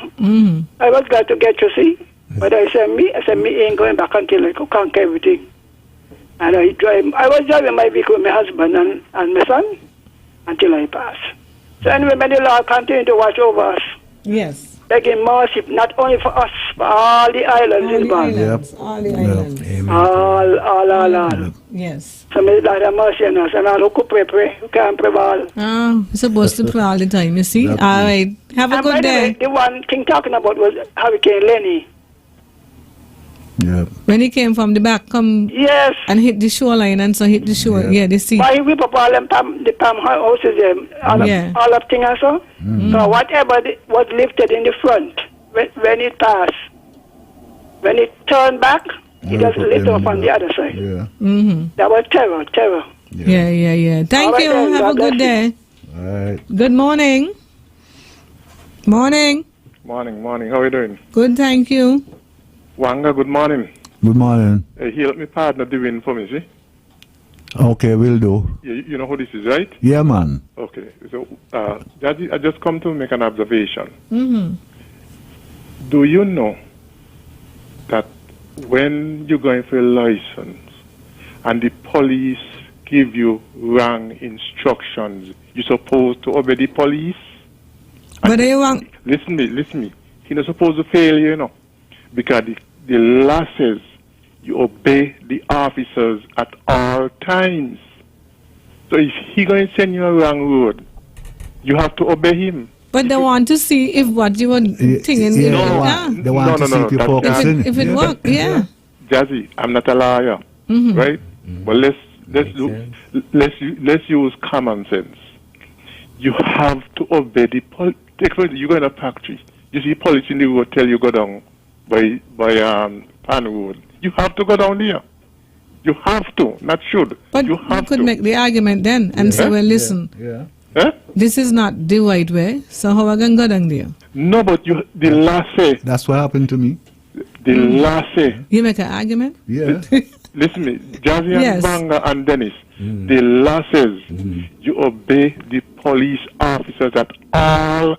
I was glad to get you, see. But I said, me ain't going back until I could conquer everything. And I was driving my vehicle with my husband and my son until I pass. So anyway, may the Lord continue to watch over us. Yes. Begging mercy, not only for us, but all the islands in Bond. All the islands. Amen. All. Yes. So may the Lord have mercy on us. And all who could pray, who can't pray all. Oh, you're supposed to pray all the time, you see? All right. Have a And good by the day. way, the one thing talking about was Hurricane Lenny. Yeah. When he came from the back, Yes. and hit the shoreline and so hit the shore. Yeah, the sea. Why he whip up all them the palm houses, all of things and so. So whatever was lifted in the front, when it passed, when it turned back, it just lift up on the other side. Yeah. That was terror. Yeah. Thank All you. right then, Have a God good bless day. All right. Good morning. Morning. Morning. How are you doing? Good, thank you. Wanga, good morning. Good morning. He helped me partner the win for me, see? Okay, will do. You know who this is, right? Yeah, man. Okay. So, Daddy, I just come to make an observation. Do you know that when you're going for a license and the police give you wrong instructions, you're supposed to obey the police? But they want... Listen me. You're not supposed to fail, you know. Because the law says you obey the officers at all times. So if he going to send you a wrong road, you have to obey him. But they want to see if what you were thinking. They want to see if you're focusing. If it works, yeah. Jazzy, I'm not a lawyer, right? But let's use common sense. You have to obey the police. You go in a factory. You see police in the road tell you go down by Pan Road. You have to go down there. You have to, not should. But you could make the argument then and say, well, listen, this is not the right way, so how are we going to go down there? No, but the law say. That's what happened to me. The law say. You make an argument? Yeah. Listen to me, Jazzy and Banga and Dennis, the law says you obey the police officers at all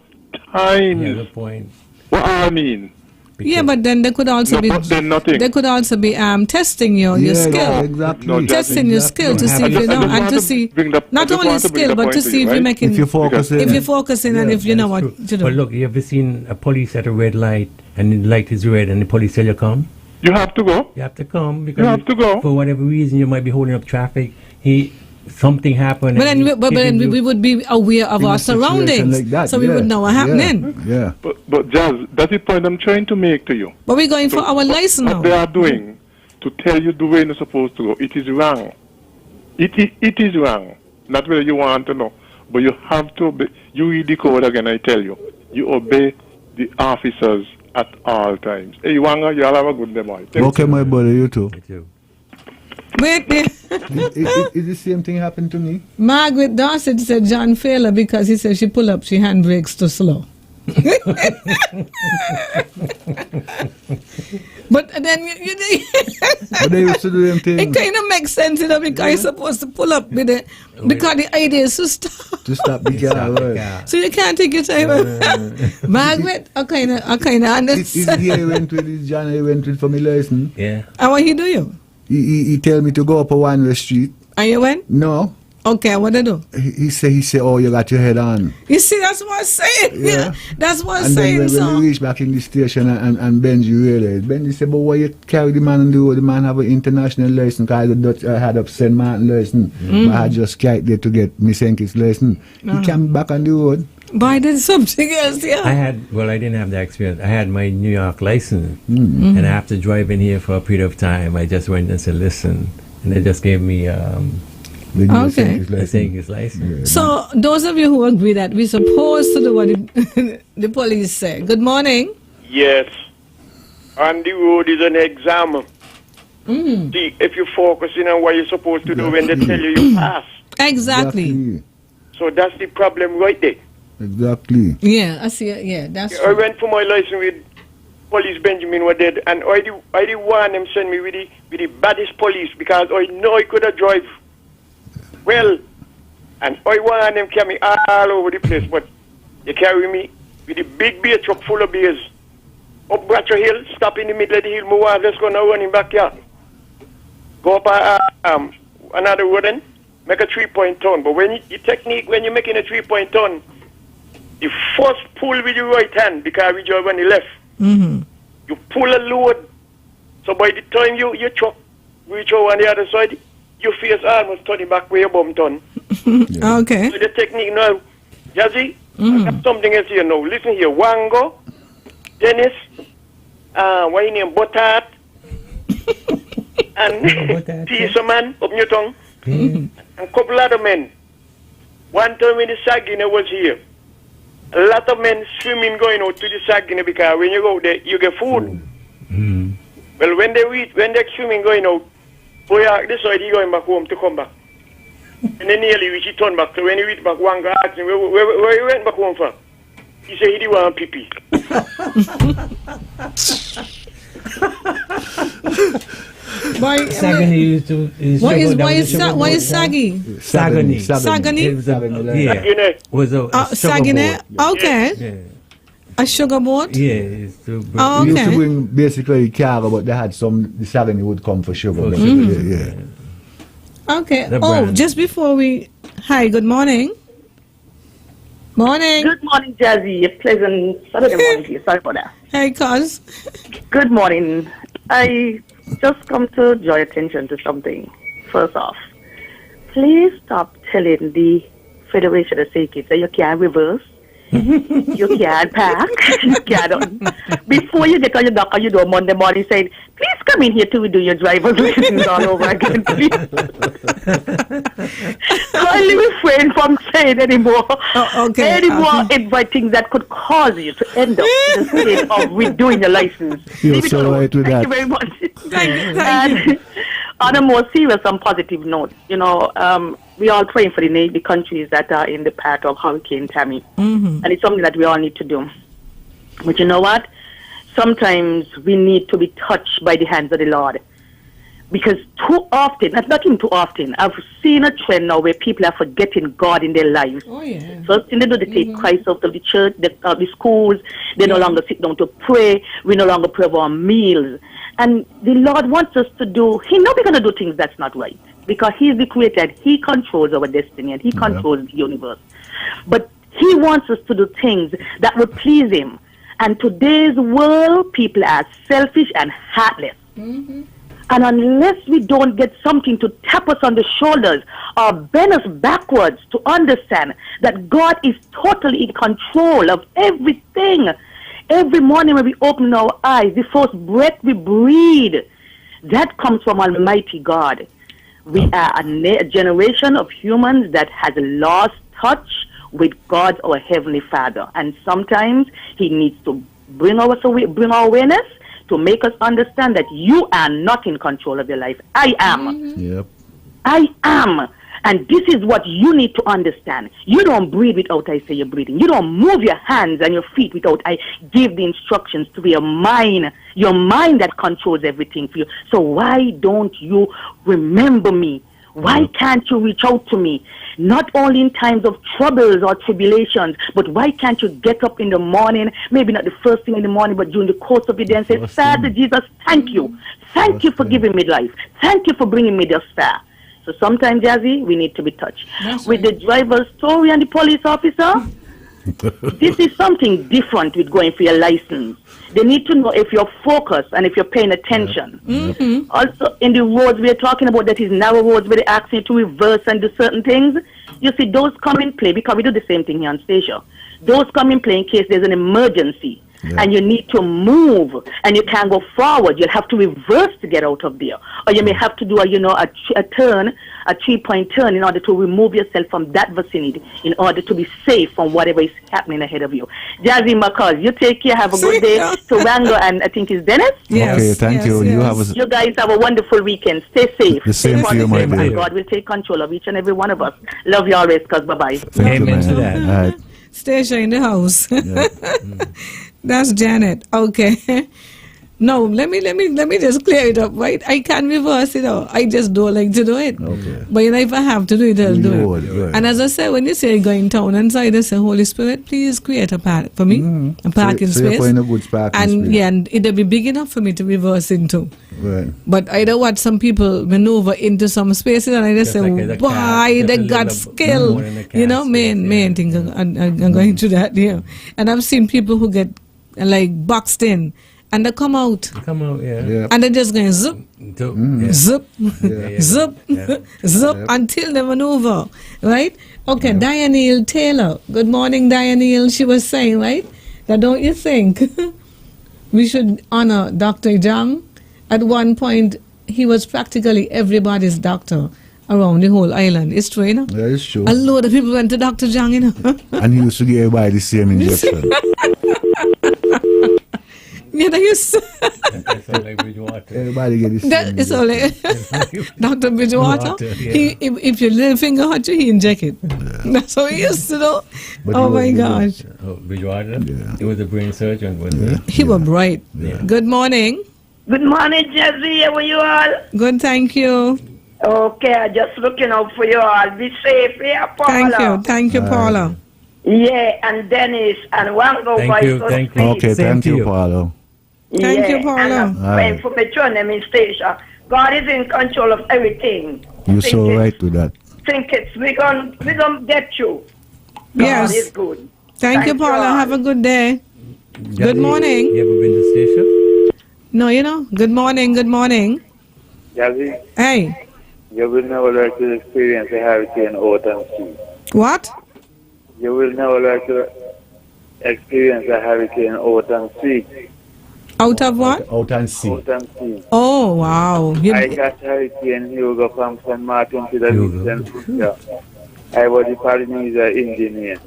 times. Yeah, good point. What I mean? Yeah, but then they could also be testing your skill. Exactly. Testing your skill to see if you know, and to see not only skill, but to see if you're making, if you're focusing, and if you know what to do. But look, you ever seen a police at a red light and the light is red and the police tell you come? You have to go. You have to come because for whatever reason you might be holding up traffic. Something happened. But then we would be aware of our surroundings, so we would know what's happening. Yeah. But Jazz, that's the point I'm trying to make to you. But we're going for our license now. What they are doing to tell you the way you're supposed to go, it is wrong. It is wrong. Not whether you want to know, but you have to obey. You read the code again, I tell you. You obey the officers at all times. Hey, Wanga, you all have a good day, boy. Okay, my brother, you too. Me too. Wait there. It's the same thing happened to me. Margaret Dorset said John failed her because he said she pull up, she handbrakes too slow. But then But they used to do them things. it kind of makes sense, because you're supposed to pull up with it, because the idea is to stop. To stop the car. Right. So you can't take your time. Margaret, I kind of It's understand. here he went with this John, he went with for me lesson. Yeah. And what he do you? He tell me to go up a one-way street. And you went? No. Okay, what I do? He say, oh, you got your head on. You see, that's what I'm saying. Yeah. That's what I'm And saying. then when we reach back in the station and Benji realized, Benji said, but why you carry the man and do? The man have an international license, because I had up St. Martin license. But I just carried there to get Miss Enki's license. He came back on the road. But I did something else, yeah. I didn't have that experience. I had my New York license, and after driving here for a period of time, I just went and said, listen, and they just gave me Okay. his license. So, those of you who agree that we're supposed to do what the police say. Good morning. Yes. On the road is an exam. See, if you're focusing on what you're supposed to do when they tell you pass. Exactly. So that's the problem right there. Exactly. Yeah, I see it. Yeah, that's I true. went for my license with Police Benjamin were dead, and I the one them send me with the baddest police because I know I could have drive well, and I want them carry me all over the place, but they carry me with the big beer truck full of beers up Bratcher Hill, stop in the middle of the hill, move on, let's go now run in backyard. Go up another road then, make a 3-point turn. But when the technique, when you're making a 3-point turn, you first pull with your right hand because we drive on the left. You pull a load, so by the time your truck reach over on the other side, your face almost turning back where your bum turn. Okay. So the technique now, Jazzy, I got something else here now. Listen here, Wango, Dennis, what you name, Botat, and Peace man up your tongue, and a couple other men. One time when the Sagina was here, a lot of men swimming going out to the Sagina because when you go there, you get food. Well, when they're swimming going out, boy, this side he going back home to come back. And then nearly reach he turn back. So when he reach back, one guy asked him, where he went back home for? He said he didn't want pee-pee. Sagani used to. Why is saggy? Sagani. Sagani? Yeah. Was a Saginaw? Okay. Yeah. A sugar boat? Yeah. Used to bring, We used to bring basically cargo, but they had the Sagani would come for sugar. Yeah. Okay. The Oh, brand. just before we... Hi, good morning. Morning. Good morning, Jazzy. A pleasant Saturday morning to you. Sorry for that. Hey, cuz. Good morning. I just come to draw attention to something. First off, please stop telling the Federation of Circuits that you can't reverse, you can't park, you can't. Before you get on your dock on your door Monday morning saying, please come in here till we do your driver's license all over again, please. Kindly refrain from saying anymore. Any more inviting that could cause you to end up in the state of redoing your license. You're so right with Thank that. you very much. Thank you. On a more serious and positive note, we are praying for the countries that are in the path of Hurricane Tammy. And it's something that we all need to do. But you know what? Sometimes we need to be touched by the hands of the Lord. Because too often, not even too often, I've seen a trend now where people are forgetting God in their lives. Oh, yeah. First thing they do, they take Christ out of the church, the schools. They no longer sit down to pray. We no longer pray for our meals. And the Lord wants us to do, He knows we're going to do things that's not right. Because He's the creator. He controls our destiny and He controls the universe. But He wants us to do things that would please Him. And today's world, people are selfish and heartless. And unless we don't get something to tap us on the shoulders or bend us backwards to understand that God is totally in control of everything. Every morning when we open our eyes, the first breath we breathe, that comes from Almighty God. We are a generation of humans that has lost touch with God, our Heavenly Father. And sometimes He needs to bring our awareness to make us understand that you are not in control of your life. I am. Yep. I am. And this is what you need to understand. You don't breathe without I say you're breathing. You don't move your hands and your feet without I give the instructions to your mind that controls everything for you. So why don't you remember me? Why can't you reach out to me? Not only in times of troubles or tribulations, but why can't you get up in the morning, maybe not the first thing in the morning, but during the course of your day and say, Father Jesus, thank you. Thank you for giving me life. Thank you for bringing me this far. So sometimes, Jazzy, we need to be touched. With the driver's story and the police officer, this is something different with going for your license. They need to know if you're focused and if you're paying attention. Also, in the roads we're talking about, that is narrow roads where they ask you to reverse and do certain things. You see, those come in play because we do the same thing here on station. Those come in play in case there's an emergency. And you need to move, and you can't go forward. You'll have to reverse to get out of there, or you may have to do a turn, a 3-point turn, in order to remove yourself from that vicinity, in order to be safe from whatever is happening ahead of you. Jazzy McCall, you take care. Have a good day. To Rango, and I think it's Dennis. Yes. Okay, thank you. Yes. You guys have a wonderful weekend. Stay safe. The same to you, my dear. And God will take control of each and every one of us. Love you always, cuz. Bye-bye. Amen to that. Right. Station in the house. That's Janet. Okay. No, let me just clear it up, right? I can reverse it out. I just don't like to do it. Okay. But if I have to do it, I'll do it. Right. And as I said, when you say going town and side, I say, Holy Spirit, please create a path for me, a parking space. You're in a good parking space. And it'll be big enough for me to reverse into. Right. But I don't watch some people maneuver into some spaces, and I just say, why they got skill? Main thing. I'm going through that, yeah. And I've seen people who get like boxed in, and they come out. Yeah. And they're just going zip, zip, zip, zip until they maneuver, right? Okay, Diane Taylor. Good morning, Diane. She was saying, right, that don't you think we should honor Dr. Jang? At one point, he was practically everybody's doctor around the whole island. It's true, you know? Yeah, it's true. A load of people went to Dr. Jang, you know? And he used to give everybody the same injection. Yeah, they used to. Everybody get the same It's all like Dr. Bridgewater. If your little finger hurt you, he inject it. That's how he used to do. Oh my gosh. Bridgewater? He was a brain surgeon, wasn't he? He was bright. Yeah. Good morning. Good morning, Jazzy. How are you all? Good, thank you. Okay, I'm just looking out for you all. Be safe here, Paula. Thank you, Paula. Yeah, and Dennis and Wango. Thank you. Okay, thank you, Paula. Thank you, Paula. And I'm praying for my children in station. God is in control of everything. You're so right with that. We're gonna get you. Yes. God is good. Thank you, Paula. Have a good day. Good morning. You ever been to the station? No, you know. Good morning. Jazzy, Hey. you will never like to experience a hurricane out and sea. What? You will never like to experience a hurricane out and sea. Out of what? Out and sea. Out and sea. Oh, wow. I got Hurricane Hugo from St. Martin to the Eastern. I was the Polynesia engineer.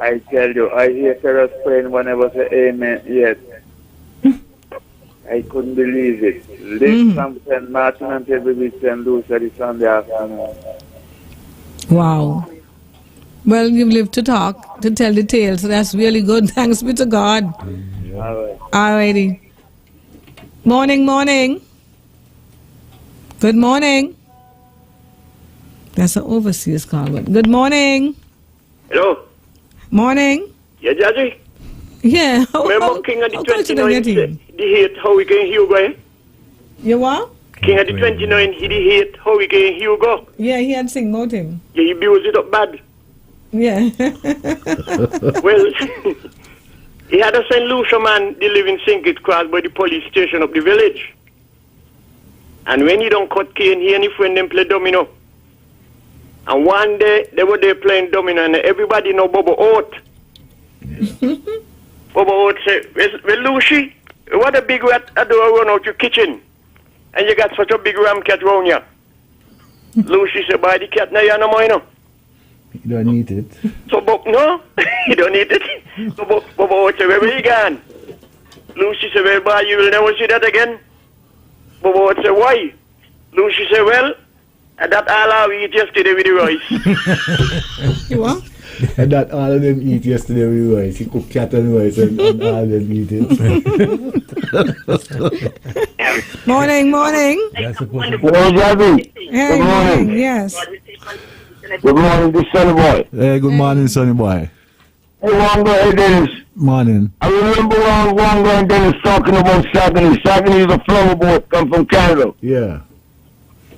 I tell you, I hear Terror praying whenever say amen, yes. I couldn't believe it. Live from St. Martin until we reach St. Lucia this Sunday afternoon. Wow. Well, you've lived to talk, to tell the tale, so that's really good. Thanks be to God. All righty. Morning. Good morning. That's an overseas call. Good morning. Hello. Morning. Yeah, Jazzy. Yeah. Remember King of the 29, the hate Hurricane Hugo? You what? King of the 29, he hate Hurricane Hugo. Yeah, he had sing about him. Yeah, he abused it up bad. Yeah. Well, he had a St. Lucia man, they live in St. Kitts Cross by the police station up the village. And when he don't cut cane, he and his friend them play domino. And one day, they were there playing domino, and everybody know Bobo Oat. Bobo Oat say, well, Lucy, what a big rat I do run out your kitchen. And you got such a big ram cat around you. Lucy said, buy the cat now, you no more, you know. You don't need it. So, no, you don't need it. So, Bobo Oat said, where you gone? Lucy said, well, boy, you will never see that again. Bobo would say, why? Lucy said, well, and that all I eat yesterday with the rice. You what? And that all of them eat yesterday with rice. He cooked cat and rice and all of them eat it. Morning, morning. Hello, Jabby. Hey, Good morning. Yes. Good morning, this Sonny Boy. Hey, good morning, Sonny Boy. Hey, Wongo, hey, Dennis. Morning. I remember Wongo and Dennis talking about Sagany. Sagany is a flower boat, come from Canada. Yeah.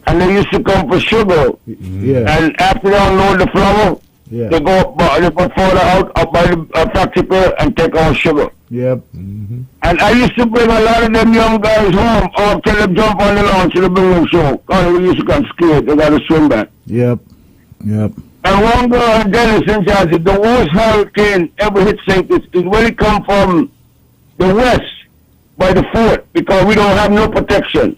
And they used to come for sugar. Yeah. And after they unload the flour, Yeah. they go further out up by the factory pier and take out sugar. Yep. Mm-hmm. And I used to bring a lot of them young guys home or tell them jump on the launch to the bring them show. Because we used to get scared. They got to swim back. Yep. Yep. And Wongo and Dennis and Jazzy, the worst hurricane ever hit St. Kitts is when it come from the west by the fort because we don't have no protection.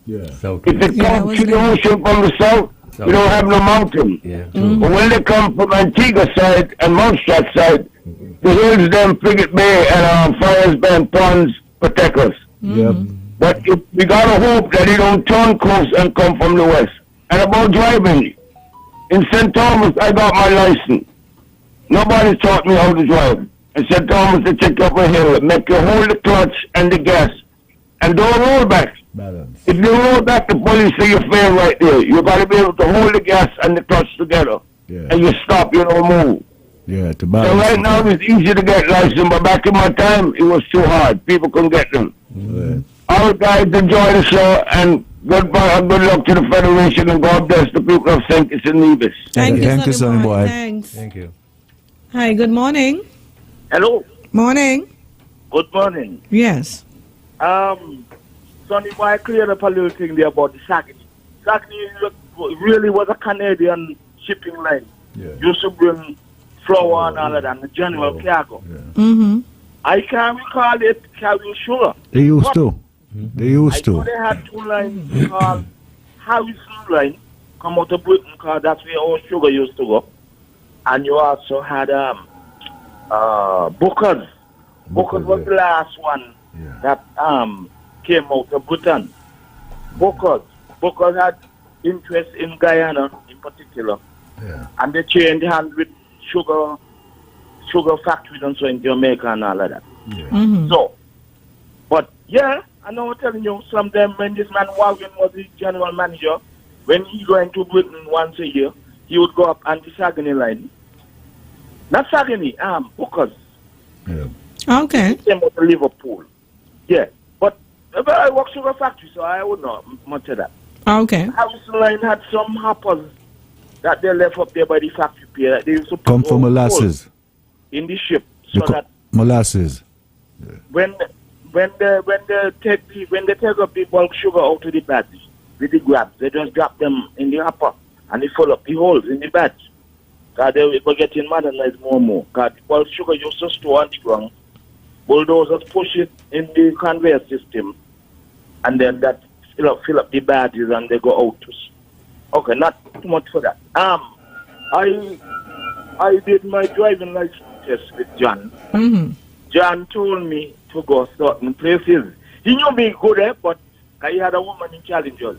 Yeah. If it comes to the ocean from the south, we don't have no mountain. Yeah. But when they come from Antigua side and Mountstrat side, the hills them, Frigate Bay and Fires Bend Ponds protect us. Yep. But we gotta hope that they don't turn coast and come from the west. And about driving, in St. Thomas I got my license. Nobody taught me how to drive. In St. Thomas they take up a hill, make you hold the clutch and the gas, and don't roll back. Balance. If you roll back, the police say you fail right there. You got to be able to hold the gas and the clutch together. Yeah. And you stop, you don't move. Yeah, to So balance. right now it's easy to get license, but back in my time, it was too hard. People couldn't get them. All right, guys, enjoy the show, and good luck to the Federation, and God bless the people of St. Kitts and Nevis. Thank you, Sonny Boy. Thanks. Thank you. Hi, good morning. Hello. Morning. Good morning. Yes. Sonny Boy cleared up a little thing there about the Sagany. Sagany really was a Canadian shipping line. Yeah. Used to bring flour and all of that, and the general cargo. Mm-hmm. I can't recall it carrying sugar. They used to. They used I know to. they had two lines called Harrison Line, come out of Britain, because that's where all sugar used to go. And you also had Booker's. Booker's was the last one that came out of Britain. Booker's had interest in Guyana in particular. Yeah. And they changed hands with sugar factories and so in Jamaica and all of that. Yeah. Mm-hmm. So, but yeah, I know I'm telling you, some of them, when this man Wagon was the general manager, when he go into Britain once a year, he would go up anti-Sagany line. Not Sagany, Booker's. Yeah. Okay. He came out of Liverpool. Yeah, but I work sugar factory, so I would know much of that. Okay. Harrison Line had some hoppers that they left up there by the factory pier. They used to put Come from molasses. in the ship, so that Molasses. when they take up the bulk sugar out of the batch with the grabs, they just drop them in the hopper and they fill up the holes in the batch. Because they were getting modernized more and more. Because the bulk sugar used to store on the ground. Bulldozers push it in the conveyor system, and then that fill up the batches and they go out. Okay, not too much for that. I did my driving license test with John. Mm-hmm. John told me to go certain places. He knew me good, but he had a woman in challenges.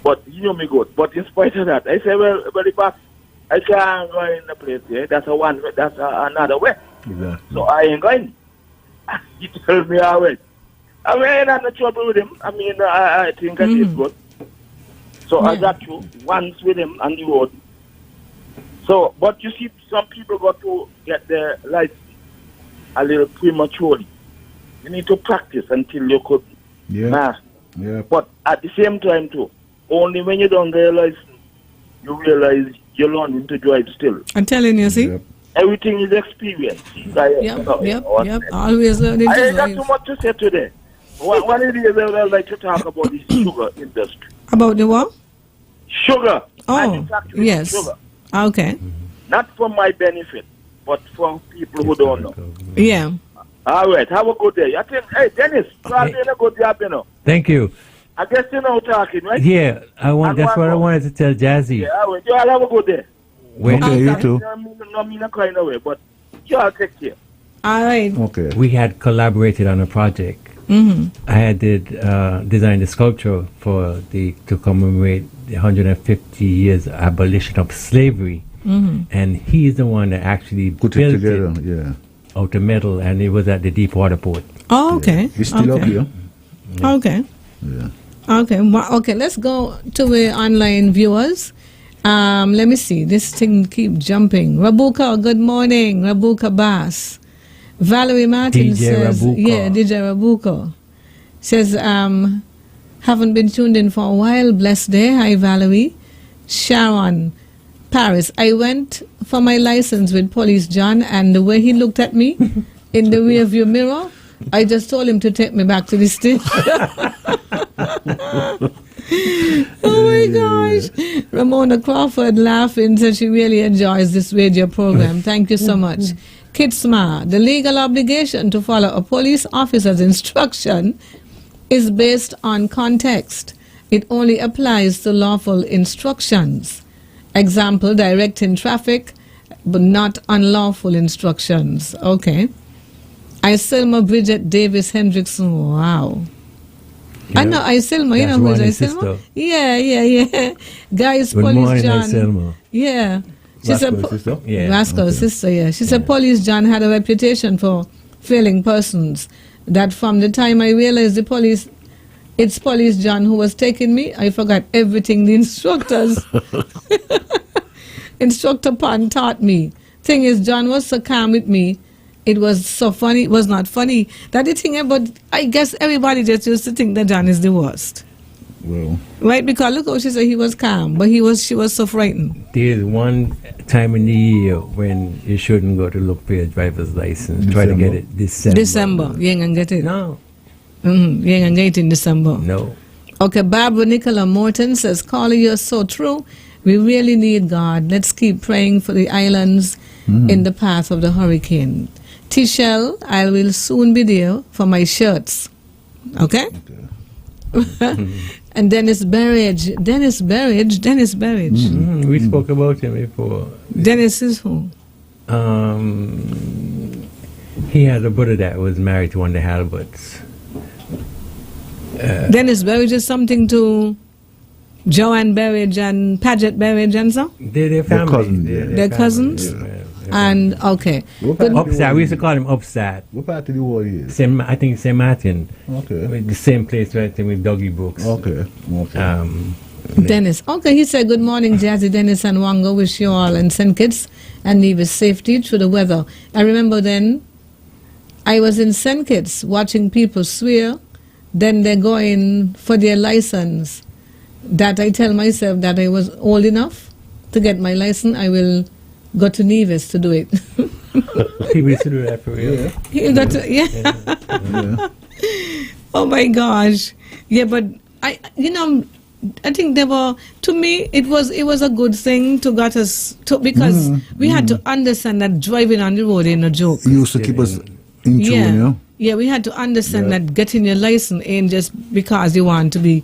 But he knew me good. But in spite of that, I said, well, boss, I can't go in the place here. That's another way. Exactly. So I ain't going. He told me I went. I mean, I had no trouble with him. I mean, I think I did good. So I got you once with him on the road. So, but you see, some people got to get their license a little prematurely. You need to practice until you could master. Yeah. But at the same time, too, only when you don't get a license, you realize you're learning to drive still. I'm telling you, see? Yep. Everything is experience. Yep. Always learning to I ain't got drive. too much to say today. One of these days I would like to talk about the sugar industry. About the what? Sugar. Oh, Manufacturing yes. Sugar. Okay. Not for my benefit, but for people who don't know. Yeah. All right. Have a good day. I think, hey, Dennis, you are doing a good job, you know. Thank you. I guess you know talking, right? Yeah, that's what I wanted to tell Jazzy. Yeah, all right. You all have a good day. When Okay, you too. No, me not crying away, but you all take care. All right. Okay. We had collaborated on a project. Mm-hmm. I had designed a sculpture to commemorate the 150 years abolition of slavery, and he's the one that actually Put it built together, yeah. out of metal, and it was at the Deepwater Port. Oh, okay. It's still up here. Okay. Yeah. Okay. Okay. Let's go to the online viewers. Let me see. This thing keep jumping. Rabuka, good morning. Rabuka Bass. Valerie Martin DJ says, Rabuka. yeah, DJ Rabuka says, haven't been tuned in for a while. Blessed day. Hi, Valerie. Sharon, Paris. I went for my license with Police John, and the way he looked at me in the rearview mirror, I just told him to take me back to the station. Oh my gosh. Ramona Crawford laughing, says she really enjoys this radio program. Thank you so much. Kitsma, the legal obligation to follow a police officer's instruction is based on context. It only applies to lawful instructions. Example, directing traffic, but not unlawful instructions. Okay. Isilma Bridget Davis Hendrickson. Wow. I know Isilma. You know who is Isilma? Yeah. Guys, Good Police morning, John. Isilma. Yeah. She's Rascal's sister? Yeah. Rascal's sister, yeah. She said Police John had a reputation for failing persons. That from the time I realized it's Police John who was taking me, I forgot everything the instructor Pan taught me. Thing is, John was so calm with me. It was so funny. It was not funny. That the thing about, I guess everybody just used to think that John is the worst. Well. Right? Because look how she said he was calm, but she was so frightened. There's one time in the year when you shouldn't go to look for your driver's license. Try to get it December. You ain't gonna get it. No. You ain't gonna get it in December. No. Okay, Barbara Nicola Morton says, Carly, you're so true. We really need God. Let's keep praying for the islands in the path of the hurricane. Tichelle, I will soon be there for my shirts. Okay? And Dennis Berridge. We spoke about him before. Dennis is who? He had a brother that was married to one of the Halberts. Dennis Berridge is something to Joanne Berridge and Paget Berridge and so? They're family. They're cousins? Yeah. And, okay. Upside, we used to call him Upside. What part of the world is? I think St. Martin. Okay. The same place right there with Dougie Brooks. Okay. Dennis. Okay, he said, good morning, Jazzy, Dennis, and Wango. Wish you all and St. Kitts and Nevis safety through the weather. I remember then I was in St. Kitts watching people swear, then they're going for their license. That I tell myself that I was old enough to get my license, I will go to Nevis to do it. People used to do that for real. Oh my gosh. Yeah, but I think they were, to me, it was a good thing to get us to, because we had to understand that driving on the road ain't no joke. You used to keep us in tune, you know? Yeah, we had to understand that getting your license ain't just because you want to be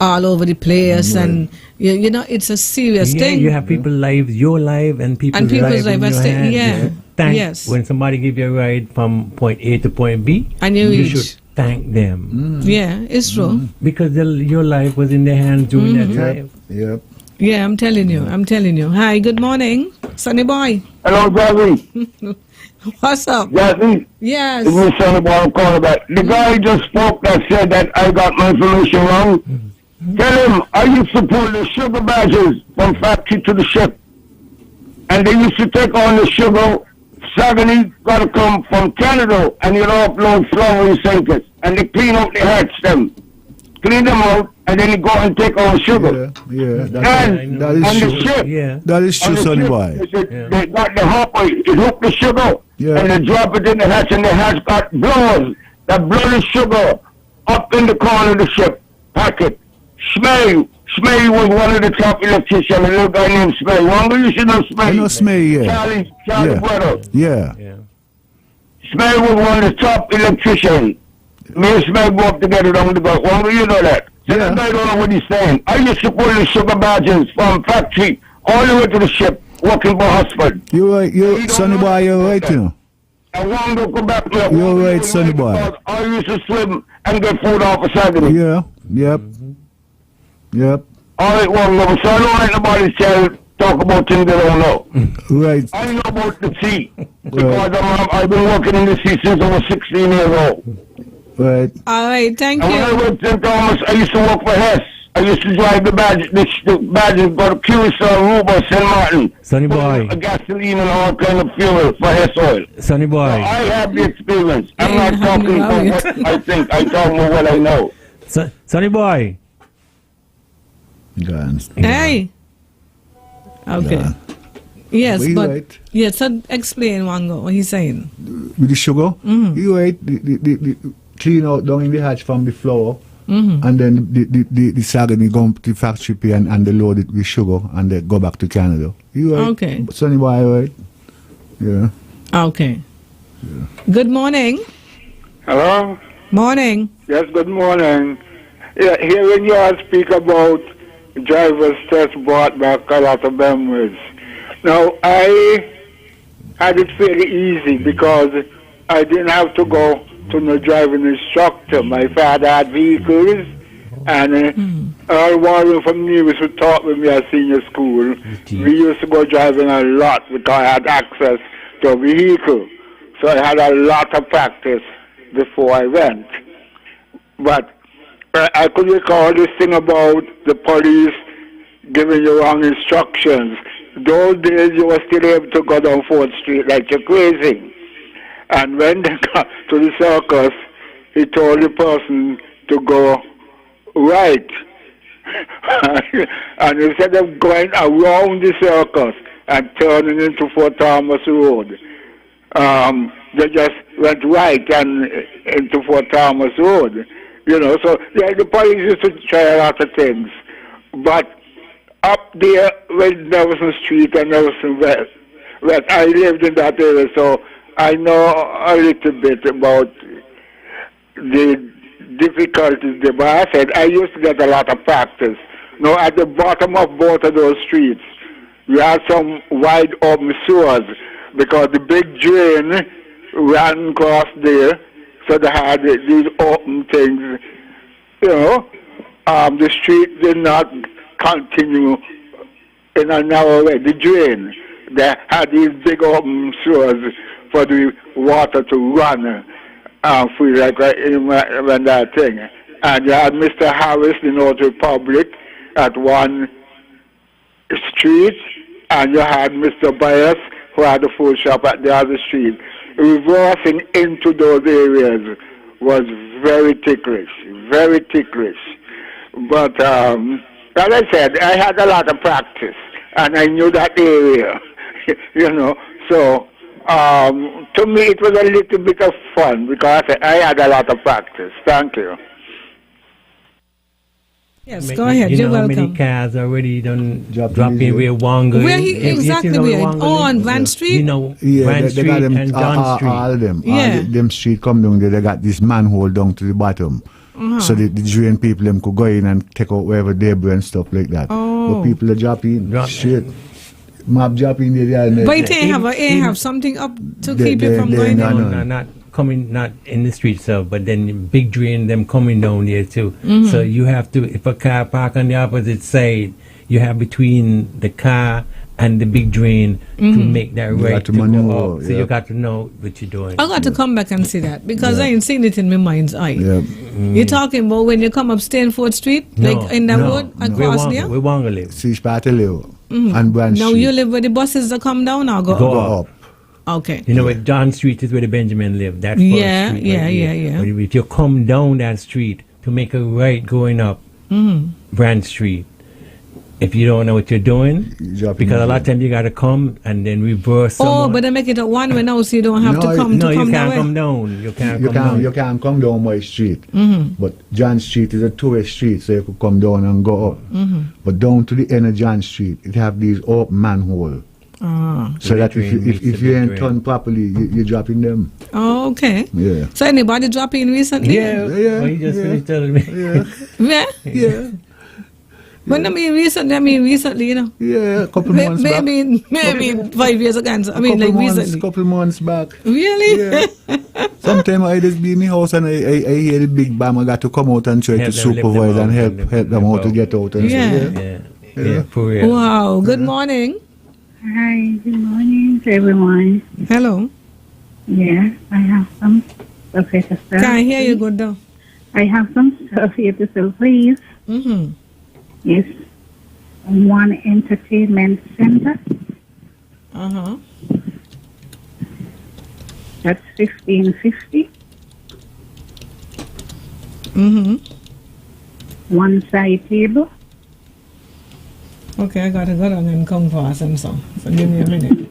all over the place, and you know, it's a serious thing. You have people's lives, your life, and people's lives in your hands. When somebody give you a ride from point A to point B, and you should thank them. Yeah, it's true. Because your life was in their hands during that time. Yep. Yeah, I'm telling you. Hi, good morning, Sonny Boy. Hello, Jazzy. What's up? Jazzy? Yes. It's me, Sonny Boy, I'm calling back. The guy just spoke that said that I got my information wrong. Tell him I used to pull the sugar badges from factory to the ship. And they used to take on the sugar. Sagany got to come from Canada and you know upload flour in St. And they clean out the hats them. Clean them out and then you go and take on sugar. That is true. The ship, that is true, Sonny Boy. They got the hopper, it hook the sugar and they drop it in the hats and the hats got blowers that blow the sugar up in the corner of the ship. Packet. Smell was one of the top electricians, a little guy named Smell. Wonder you should know Smell. I know Smell, yeah. Charlie brother. Yeah. Smell was one of the top electricians. Me and Smell go up together down the go. Wonder you know that. So that guy don't know what he's saying. I used to pull the sugar badges from factory all the way to the ship, working for Hotspur. You're right, Sonny Boy, you're right, you know. I want to go back there. You're right, sonny boy. Because I used to swim and get food off the side of me. Yeah, yep. Yep. All right, one number. So I don't like nobody talk about things they don't know. Right. I know about the sea. Because I've been working in the sea since I was 16 years old. Right. All right, thank and you. When I went to St. Thomas, I used to work for Hess. I used to drive the badges for Curacao, Aruba, St. Martin. Sonny boy. Gasoline and all kind of fuel for Hess oil. Sonny boy. So I have the experience. I'm not talking about what I think. I talk about what I know. Sonny boy. Hey. Okay. Yes, But but right. yes. So explain Wango what he's saying. With the sugar, you right, the clean out down in the hatch from the flour, and then the sagging they go to the factory and they load it with sugar and they go back to Canada. You right? Okay. Sonny boy, right? Yeah. Okay. Yeah. Good morning. Hello? Morning. Yes, good morning. Yeah, hearing you all speak about driver's test brought back a lot of memories. Now, I had it fairly easy because I didn't have to go to no driving instructor. My father had vehicles, and Earl Warren from Nevis who taught with me at senior school. We used to go driving a lot because I had access to a vehicle. So I had a lot of practice before I went. But I could recall this thing about the police giving you wrong instructions. Those days you were still able to go down 4th Street like you're crazy. And when they got to the circus, he told the person to go right. And instead of going around the circus and turning into Fort Thomas Road, they just went right and into Fort Thomas Road. You know, so yeah, the police used to try a lot of things. But up there with Nelson Street and Nelson West, I lived in that area, so I know a little bit about the difficulties there. But I said I used to get a lot of practice. Now, at the bottom of both of those streets, you had some wide open sewers because the big drain ran across there, so they had these open things. You know, the street did not continue in a narrow way. The drain, they had these big open sewers for the water to run free, like when that thing. And you had Mr. Harris, the Notary Public, at one street, and you had Mr. Bias, who had the food shop at the other street. Reversing into those areas was very ticklish, very ticklish. But as I said, I had a lot of practice, and I knew that area, you know. So to me, it was a little bit of fun because I had a lot of practice. Thank you. Yes, go ahead. You You're know how welcome. many cars already done dropping where Wonga Where he exactly where? Oh, on Van Street. You know, Yeah, Van they Street got them, and John Street. all them. Yeah. All them street come down there, they got this manhole down to the bottom. So the drain people them could go in and take out wherever debris and stuff like that. Oh. But people are dropping shit. Mob dropping there. But it ain't have something up to keep it from going down. No, not coming, not in the street itself, but then the big drain them coming down there too. So you have to, if a car park on the opposite side, you have between the car and the big drain to make that right to go up. So you got to know what you're doing. I got to come back and see that because I ain't seen it in my mind's eye. Yeah. You're talking about when you come up Stainford Street, like in the road across there? We want to live. See, Sparta live. And Branch Now Street. you live where the buses that come down or go up? up. Okay. You know, where John Street is where the Benjamin live. That first Yeah, street yeah, right yeah, there. yeah. But if you come down that street to make a right going up Branch Street, if you don't know what you're doing, because a lot of times you got to come and then reverse. Oh, but they make it a one-way now, so you don't have to come no, to you come can't that come way. down. You can't come down. You can't come down my street. But John Street is a two-way street, so you could come down and go up. But down to the end of John Street, it have these open manhole. So that if you ain't turned properly, you drop in them. Oh, okay. Yeah. So anybody drop in recently? Yeah. Well, you just finished telling me. Yeah. Yeah. But I mean recently, you know. Yeah, a couple months back. Maybe 5 years ago. I mean, like recently. Couple months back. Really? Yeah. Sometimes I just be in the house and I hear the big bam. I got to come out and try to supervise and help them out to get out. And Yeah, for real. Wow. Good morning. Hi, good morning to everyone. Hello. Yeah, I have some stuff here to sell. Can I hear you good though? I have some stuff here to sell, please. Mm-hmm. Yes. One entertainment center. Uh-huh. That's $15.50. Mm-hmm. One side table. Okay, I gotta go down and come for some song. So give me a minute.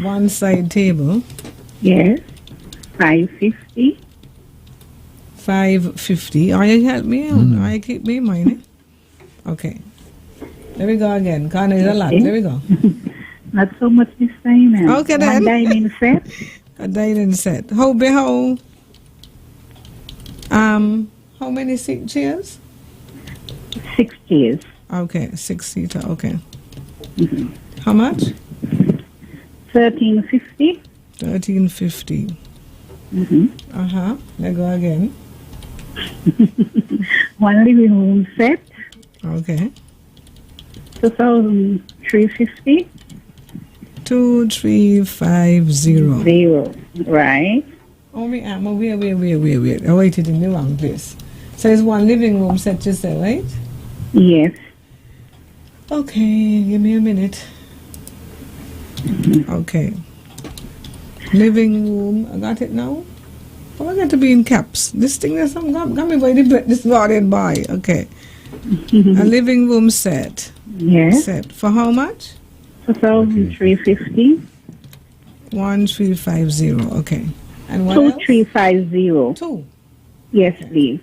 One side table. Yes. $5.50. $5.50. Oh, you help me out. Oh, you keep me in mind. Eh? Okay. There we go again. Connor is a lot. There we go. Not so much this time. Okay then. One dining set. A dining set. How many chairs? 6 chairs. Okay, 6-seater. Okay. Mm-hmm. How much? $13.50. $13.50. Mm-hmm. Uh-huh. There go again. One living room set. Okay. $2,350. 2350. Right. Oh, wait. I waited in the wrong place. So it's one living room set, you said, right? Yes. Okay, give me a minute. Okay. Living room, I got it now? Oh, I got to be in caps. This thing that's got me by the bed this morning, boy. Okay. A living room set. Yes. Set. For how much? $2,350. 1350. Okay. And what 2350. else? 2. Yes, please.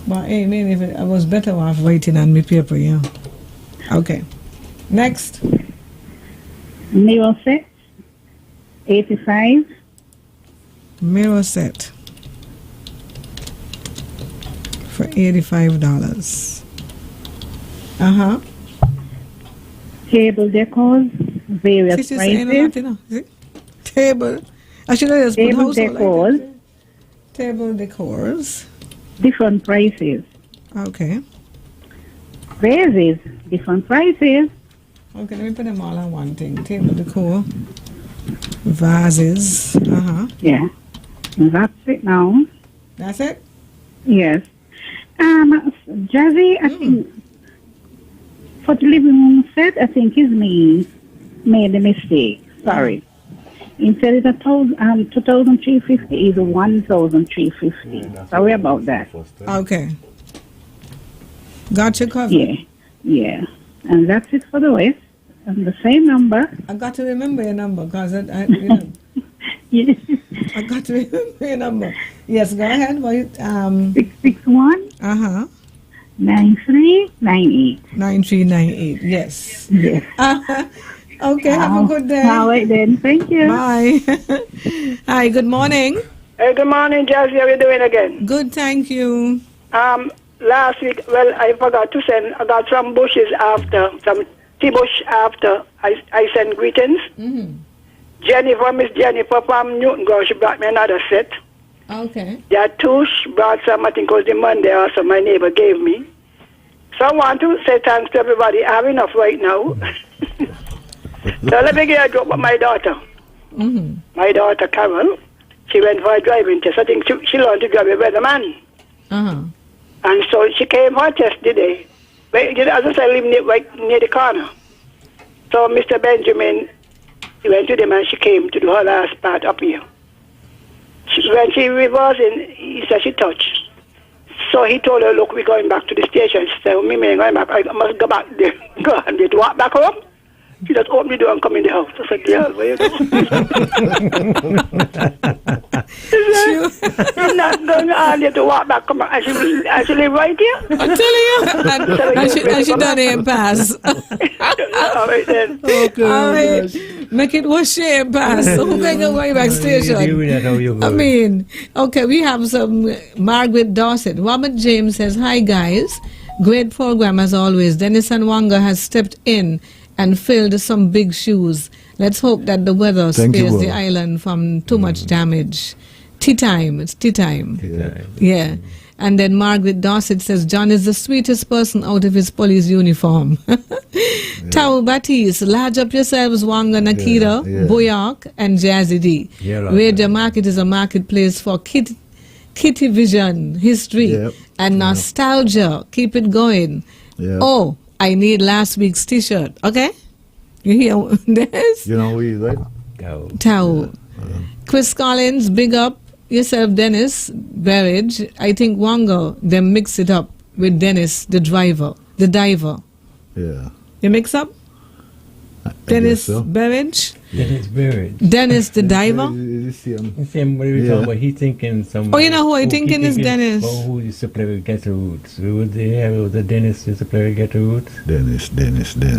But hey, man, if I was better off writing on my paper, yeah. Okay. Next. Mirror set. $85. Mirror set. For $85. Uh-huh. Table decors, various prices. Table. I should have just put Table household decors. items. Table decors. Different prices. Okay. Vases, different prices. Okay, let me put them all on one thing. Table decor. Vases. Uh-huh. Yeah. That's it now. That's it? Yes. Jazzy, I think for the living room set, I think his me made a mistake. Sorry. Instead of $2,350 is $1,350. Sorry about that. Okay. Got you covered. Yeah. And that's it for the West. And the same number. I got to remember your number because I Yes. I got to remember your number. Yes, go ahead. 661. 9398. 9398. Yes. Yes. Okay, have a good day. All right then. Thank you. Bye. Hi, good morning. Hey, good morning, Jazzy. How are you doing again? Good, thank you. Last week, well, I forgot to send, I got some bushes after, some tea bush after I sent greetings. Mm-hmm. Miss Jennifer from Newton Girl, she brought me another set. Okay. There are 2, she brought some, I think it was the Monday also my neighbor gave me. So I want to say thanks to everybody. I have enough right now. So let me get a joke about my daughter. Mm-hmm. My daughter, Carol, she went for a driving test. I think she learned to drive a weatherman. Uh-huh. And so she came for a test today. As I said, I live near the corner. So Mr. Benjamin, he went to them and she came to do her last part up here. When she reversed in, he said she touched. So he told her, look, we're going back to the station. She said, me ain't going back. I must go back there. Go and walk back home. She just opened the door and come in the house. I said, girl, where you go? She's not going on here to walk back. Come on. I should live right here. I'm telling you. And she done it and pass. All right then. Okay, All right. Make it wash it and pass. So who can go way back station? I mean, okay, we have some Margaret Dorset. Robert James says, hi guys. Great program as always. Dennis and Wanga has stepped in and filled some big shoes. Let's hope that the weather spares the island from too much damage. Tea time. It's tea time. Yeah. And then Margaret Dorset says, John is the sweetest person out of his police uniform. Tau Batiste, large up yourselves, Wanga, Nakita, Boyak, and Jazzy D. Radio Market is a marketplace for kitty vision, history, and nostalgia. Keep it going. Oh, I need last week's t-shirt. Okay? You hear this? You know who he is, right? Tau. Chris Collins, big up yourself, Dennis Berridge. I think Wanga, they mix it up with Dennis, the diver. Yeah. You mix up? Dennis Berridge? Dennis Berridge. Dennis the diver? Same what we talking about. He thinking some. Oh, you know who I thinking is Dennis? Oh, who used to play with Ghetto Roots? Who was the Dennis used to play with Ghetto Roots? Dennis.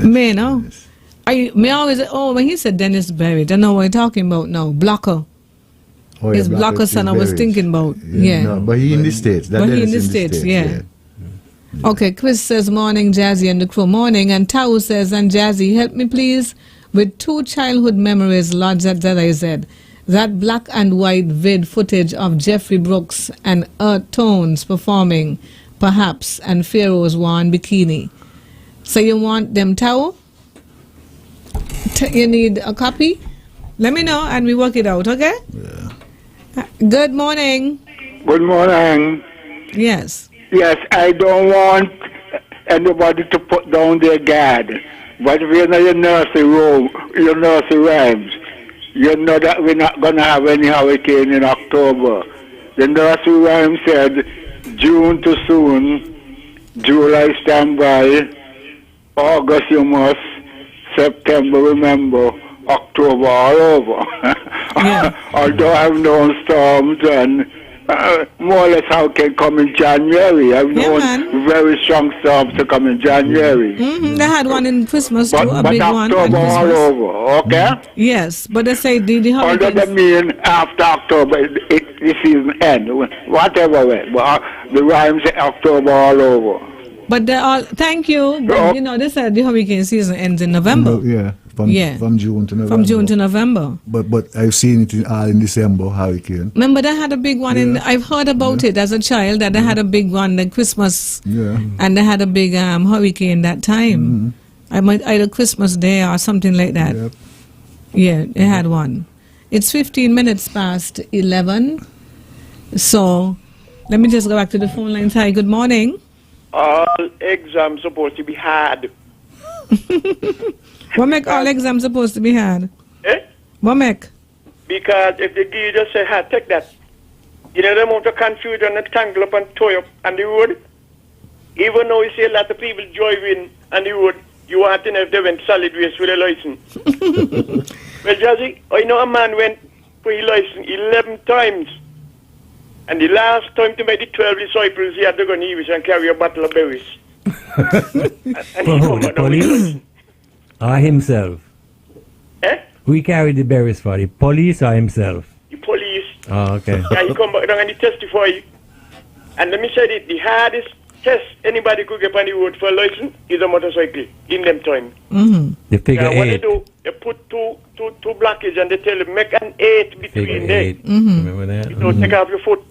Me, no? When he said Dennis Berridge, I know what I'm talking about now. Blocker. Oh, His Blocker son I was thinking about. Yeah. No, but he in the States. But he in the States, yeah. Okay, Chris says, morning, Jazzy and the crew. Morning. And Tau says, and Jazzy, help me please with 2 childhood memories lodged at ZIZ. That black and white vid footage of Jeffrey Brooks and Earth Tones performing, perhaps, and Pharaoh's worn bikini. So you want them, Tau? You need a copy? Let me know and we work it out, okay? Yeah. Good morning. Good morning. Yes. Yes, I don't want anybody to put down their guard. But if you're in your nursery room, your nursery rhymes, you know that we're not going to have any hurricane in October. The nursery rhyme said, June too soon, July stand by, August you must, September remember, October all over. Although I've known storms and more or less how can come in January. I've known very strong storms to come in January. They had one in Christmas too, a big one. October all over, okay? Yes, but they say the hurricanes... Although they mean after October, the season end, whatever way. But the rhymes say October all over. But they all, thank you. But, you know, they said the hurricane season ends in November. From June to November. From June to November. But I've seen it in December, hurricane. Remember they had a big one I've heard about it as a child, that they had a big one at Christmas. And they had a big hurricane that time. Either Christmas Day or something like that. Yeah, they had one. It's 15 minutes past 11. So, let me just go back to the phone lines. Hi, good morning. All exams supposed to be hard. What make all exams supposed to be hard? Eh? What make? Because if the guy just say, take that. You know the amount of confusion and tangle up and toy up on the road? Even though you see a lot of people driving on the road, you want to know if they went solid waste with a license. Well, Jazzy, I know a man went for his license 11 times. And the last time to make the 12 disciples, he had to go and use and carry a bottle of berries. and the police? Or himself? Eh? We carried the berries for the police or himself? The police. Oh, okay. And he come back down and he testify. And let me say it, the hardest test anybody could get on the road for a license is a motorcycle in them time. The figure 8. What they do, they put two blockages and they tell them, make an 8 between there. Remember that? You don't take off your foot.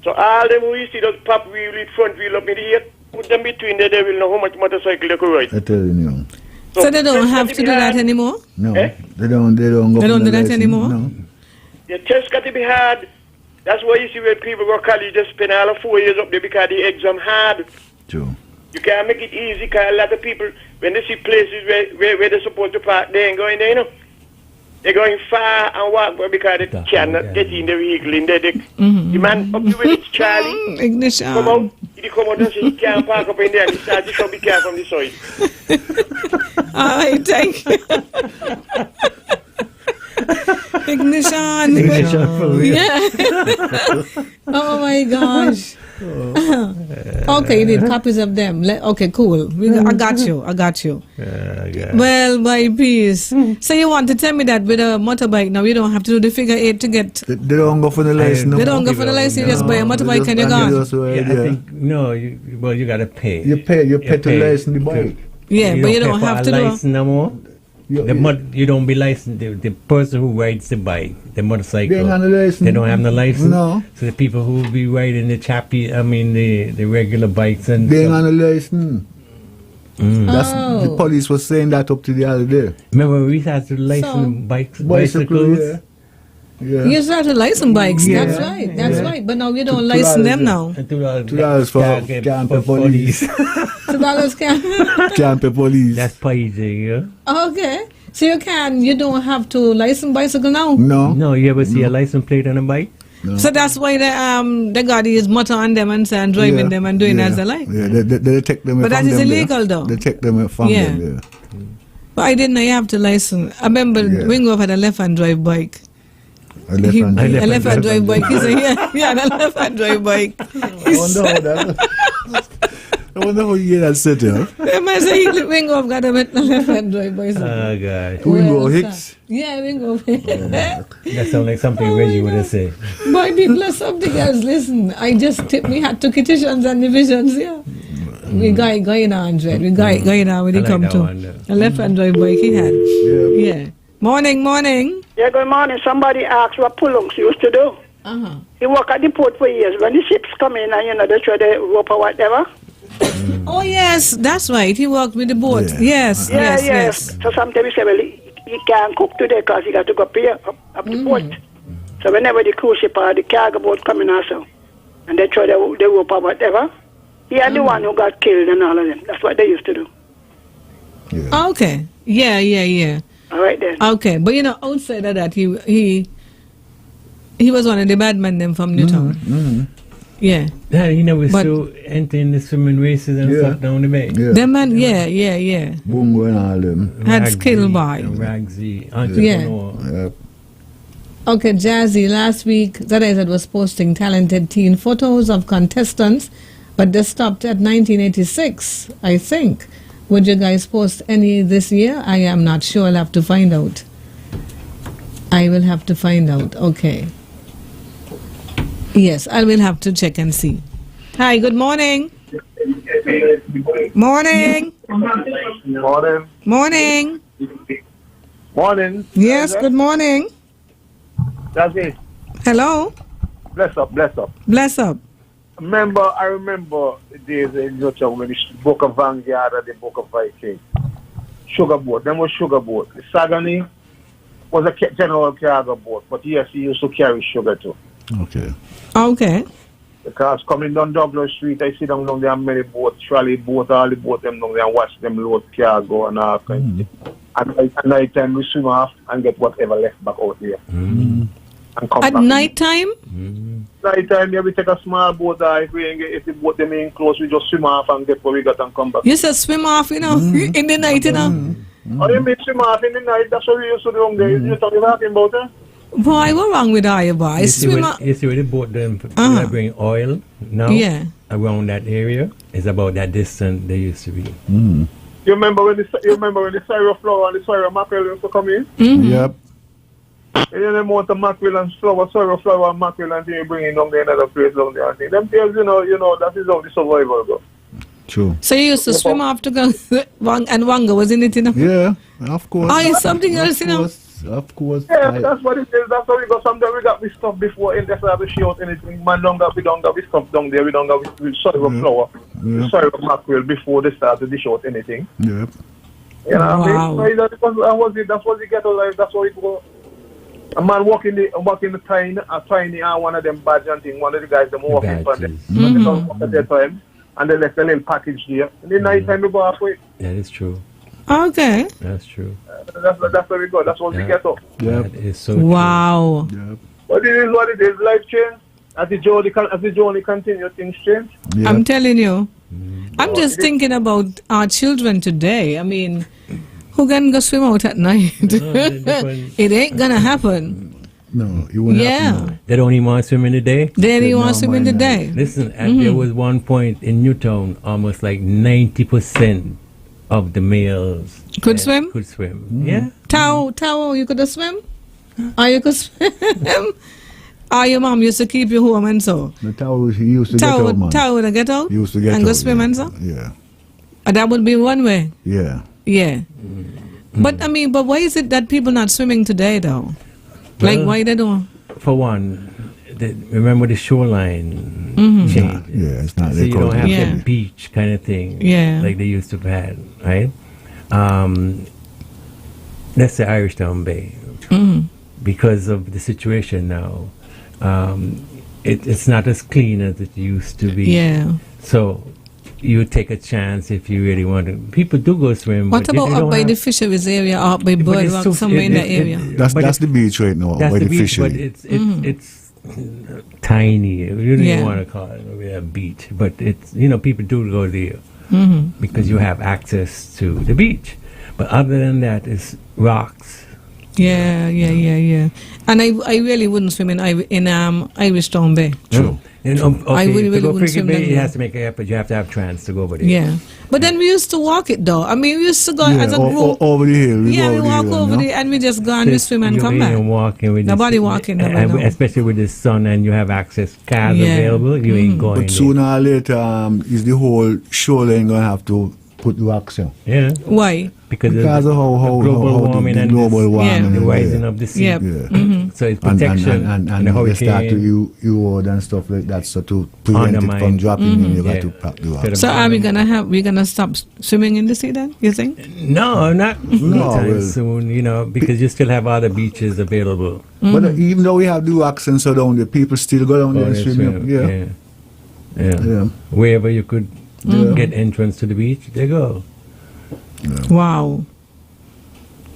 So all them who you see those pop wheel with front wheel up in the air, put them between there, they will know how much motorcycle they could ride. I tell you. So they don't have to do that anymore? No, they don't go They don't do that anymore? No. The test got to be hard. That's why you see when people go to college, they spend all of 4 years up there because the exam hard. True. You can't make it easy because a lot of people, when they see places where they're supposed to park, they ain't going there, you know. They're going far and walk because they cannot get in the vehicle in there. The man up to when it's Charlie, ignition. Come out and say he can't park up in there and he starts to show be careful from the side. All right, thank you. Ignition. Yeah. Oh my gosh. Okay, you need copies of them. Okay, cool. I got you. Well, my piece. So you want to tell me that with a motorbike now you don't have to do the figure 8 to get. They don't go for the license. They don't go for the license. You just buy a motorbike and you're gone. I think you gotta pay. You pay to license the bike. Yeah, but you don't have to do license no more. You don't be licensed. The person who rides the bike, the motorcycle, they don't have no license. No. So the people who be riding the regular bikes and they ain't on a license. The police was saying that up to the other day. Remember we had to license bicycles. Yeah. You start to license bikes. Yeah. That's right. But now you don't license them now. $2 for camp police. $2 camp police. That's paid, yeah. Okay. So you don't have to license bicycle now? No, you ever see a license plate on a bike? No. So that's why they got his motor on them and driving them and doing as they like. Yeah, they take them. But that is illegal though. They take them from them. Yeah. But I didn't know you have to license. I remember Ringo had a left-hand drive bike. A left-hand drive bike. He said, yeah, a left-hand drive bike. I wonder how you get that set up. They might say Ringo got a left-hand drive bike. Oh, God. Ringo Hicks? Yeah, Ringo. That sounds like something Reggie would have said. Boy, people are something else. Listen, I just tip me hat to kitchens and divisions, yeah. We going on, Dred. We going on when he come to. A left-hand drive bike he had. Yeah. Morning. Yeah, good morning. Somebody asked what Pulunks used to do. He worked at the port for years. When the ships come in and, they try the rope or whatever. Oh, yes, that's right. He worked with the boat. Yeah. Yes. So sometimes he say, well, he can't cook today because he got to go up here, up the port. So whenever the cruise ship or the cargo boat coming also, and they try the rope or whatever, he and the one who got killed and all of them. That's what they used to do. Yeah. Okay. Yeah. All right then. Okay, but outside of that, he was one of the bad men them from Newtown. Yeah. He never still entering the swimming races and stuff down the bay. Yeah. Them man, yeah. Bungo and all them. Had skill by. Ragsy, entrepreneur. Okay, Jazzy, last week ZIZ was posting talented teen photos of contestants, but they stopped at 1986, I think. Would you guys post any this year? I am not sure. I'll have to find out. I will have to find out. Okay. Yes, I will have to check and see. Hi, good morning. Morning. Morning. Yes, good morning. That's it. Hello. Bless up. I remember the days in Newtown when the Book of Vanguard and the Book of Viking. Sugar boat. Them was sugar boat. The Sagani was a general cargo boat, but yes, he used to carry sugar too. Okay. Because coming down Douglas Street, I see down there many boats, trolley boat, all the boats them down there and watch them load cargo and all kinds of things. At night time we swim off and get whatever left back out there. And come at back. night time? Night time, we take a small boat. If the boat them in close, we just swim off and get what we got and come back. You said swim off, in the night, Oh, you mean swim off in the night? That's what we used to do down there. You talking about it? Boy, what's wrong with you, boy? You see where the boat them bring oil now? Yeah. Around that area, it's about that distance they used to be. You remember when the syrup flour and the syrup mackerel used to come in? Yep. And then them want the mackerel and syrup flour and mackerel and then you bring it down there another place down there. I think them tales, that is how the survival go. True. So you used to swim off to go and Wanga was in it, Yeah, of course. Oh, it's something else, Of course. Yeah, that's what it is. That's how we go. Sometimes we got this stuff before and that's why we shoot anything. Man, we don't got this stuff down there. We don't got syrup flour. Syrup mackerel before they start to dish out anything. Yep. You know what I mean? So that's what we get alive. That's what we go. A man walking the tiny one of them badge and thing. One of the guys them walking for them. They don't walk at their time. And they left a little package there. In the night time we go halfway. That is true. Okay. That's true. That's where we go. That's what we get up. Yeah. That is so wow. true. Yep. But it is what it is. Life change. As the journey continues, things change. Yep. I'm telling you. I'm just thinking about our children today. I mean, Who can go swim out at night? It ain't gonna happen. No, it won't happen. No. They don't even want to swim in the day? They don't even want to swim in the day. Listen, there was one point in Newtown, almost like 90% of the males could swim. Yeah. Tao, you could have swim? Or you could swim? Or your mom used to keep you home and so? The Tao, he used to get out, man. Tao would get out? He used to get out. And go swim and so? Yeah. That would be one way? Yeah. Yeah. But, I mean, but why is it that people not swimming today, though? Well, like, why they don't? For one, remember the shoreline change. Yeah, it's not. So you don't have that beach kind of thing like they used to have had, right? That's the Irish Town Bay. Because of the situation now, it's not as clean as it used to be. Yeah. So you take a chance if you really want to. People do go swim. What about up by the fisheries area, or up by Birdwalk, somewhere in that area? That's the beach right now, that's by the beach, fishery. but it's tiny. You don't even want to call it a beach, but it's, people do go there because you have access to the beach. But other than that, it's rocks. Yeah. And I really wouldn't swim in Irish Town Bay. True. I really wouldn't swim Bay, there. it has to make an effort. You have to have trans to go over there. Yeah. But then we used to walk it, though. I mean, we used to go as a group. Over the hill. We walk over there and we just go and we swim and come back. Nobody walking. Especially with the sun and you have access cars available, you ain't going. But sooner or later, is the whole shoreline going to have to put rocks in? Yeah. Why? Because of how global warming and the rising of the sea. So it's protection and the they start to erode and stuff like that. So to prevent it from dropping in, you got to pack the rocks. So are we gonna stop swimming in the sea then? You think? No, not anytime soon. Because you still have other beaches available. But even though we have the rocks and so down there, people still go down there and swim. Yeah. Wherever you could get entrance to the beach, they go. Yeah. Wow.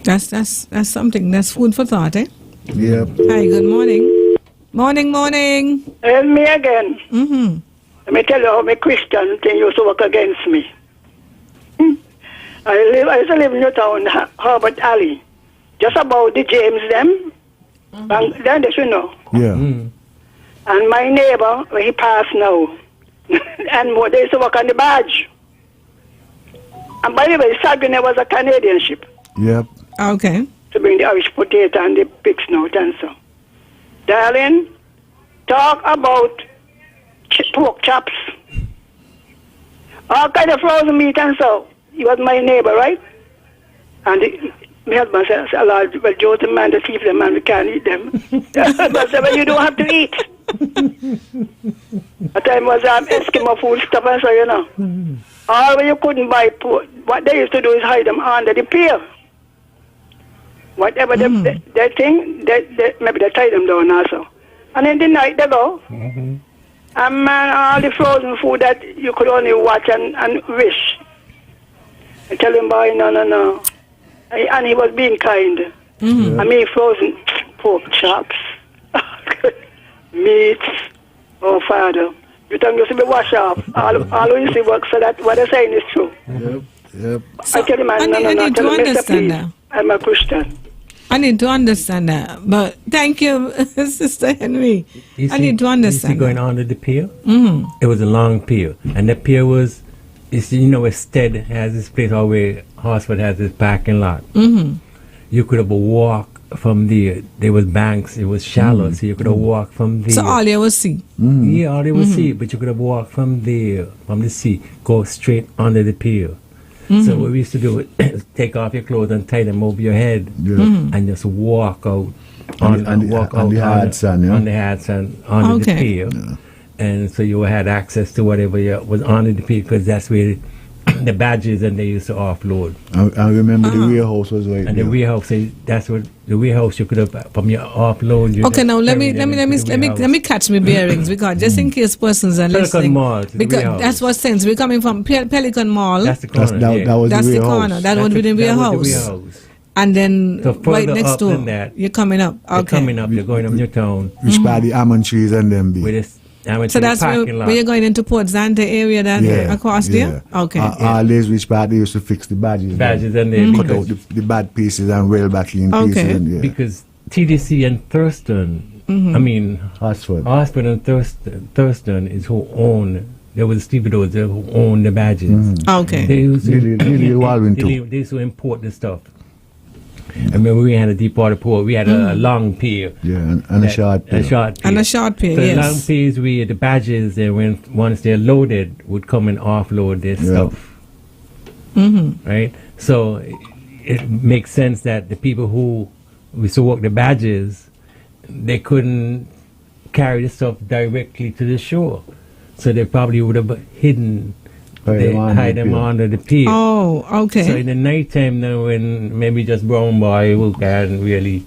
That's something. That's food for thought, eh? Yep. Hi, good morning. Morning. And me again. Let me tell you how my Christian thing used to work against me. I used to live in Newtown, Herbert Alley. Just about the James them. Then they should know. Yeah. And my neighbor, he passed now. And they used to work on the barge. And by the way, Saguenay was a Canadian ship. Yep. Okay. To bring the Irish potato and the pig snout and so. Darling, talk about pork chops. All kind of frozen meat and so. He was my neighbor, right? And my husband said, well, Joe's the man that keeps them and we can't eat them. But said, well, you don't have to eat. At time was Eskimo food stuff and so, All when you couldn't buy pork, what they used to do is hide them under the pier. Whatever they think, maybe they tie them down also. And in the night they go. And man, all the frozen food that you could only watch and wish. I tell him, boy, no. And he was being kind. I mean, frozen pork chops, meats. Oh, Father. You tell me you should be washed off. All you see work, so that what they're saying is true. Yep. So, I tell him, no. I need to understand that. I'm a Christian. I need to understand that. But thank you, Sister Henry. I need to understand. You see going under the pier? It was a long pier. And the pier was, where Stead has this place, or where Horsford has this parking lot. You could have walked from there. There was banks. It was shallow, so you could have walked from there. So all you was sea? Yeah, all you was sea. But you could have walked from there, from the sea, go straight under the pier. So what we used to do is take off your clothes and tie them over your head and just walk out on the hard sand, under the pier. And so you had access to whatever was under the pier, because that's where the badges and they used to offload. I remember the warehouse was right and there. The warehouse, that's what the warehouse you could have from your offload. Okay, now let me catch my bearings, because just in case persons are listening, Mall, because that's what sense we're coming from. Pelican Mall. That's the corner. That's the corner. That would be the warehouse. And then so right next door, that, you're coming up. Okay. You're coming up. You're going up Newtown. Which by the almond trees and them be. I went So to the that's where, parking lot. where you're going into Port Zante area then across there? Okay. Always which part they used to fix the badges. Badges then. and then Cut out the bad pieces and well back in pieces. And, Because TDC and Thurston, I mean, Osford and Thurston is who own. There was stevedores who owned the badges. Okay. They used to, they used to import the stuff. I remember we had a deep water port. We had a long pier. Yeah, and a short pier. A short pier. And a short pier, so yes. The long piers, the badges, once they're loaded, would come and offload their stuff. Right? So it makes sense that the people who used to work the badges, they couldn't carry the stuff directly to the shore. So they probably would have hidden them under the pier. Oh, okay. So in the nighttime now, when maybe just brown boy who can really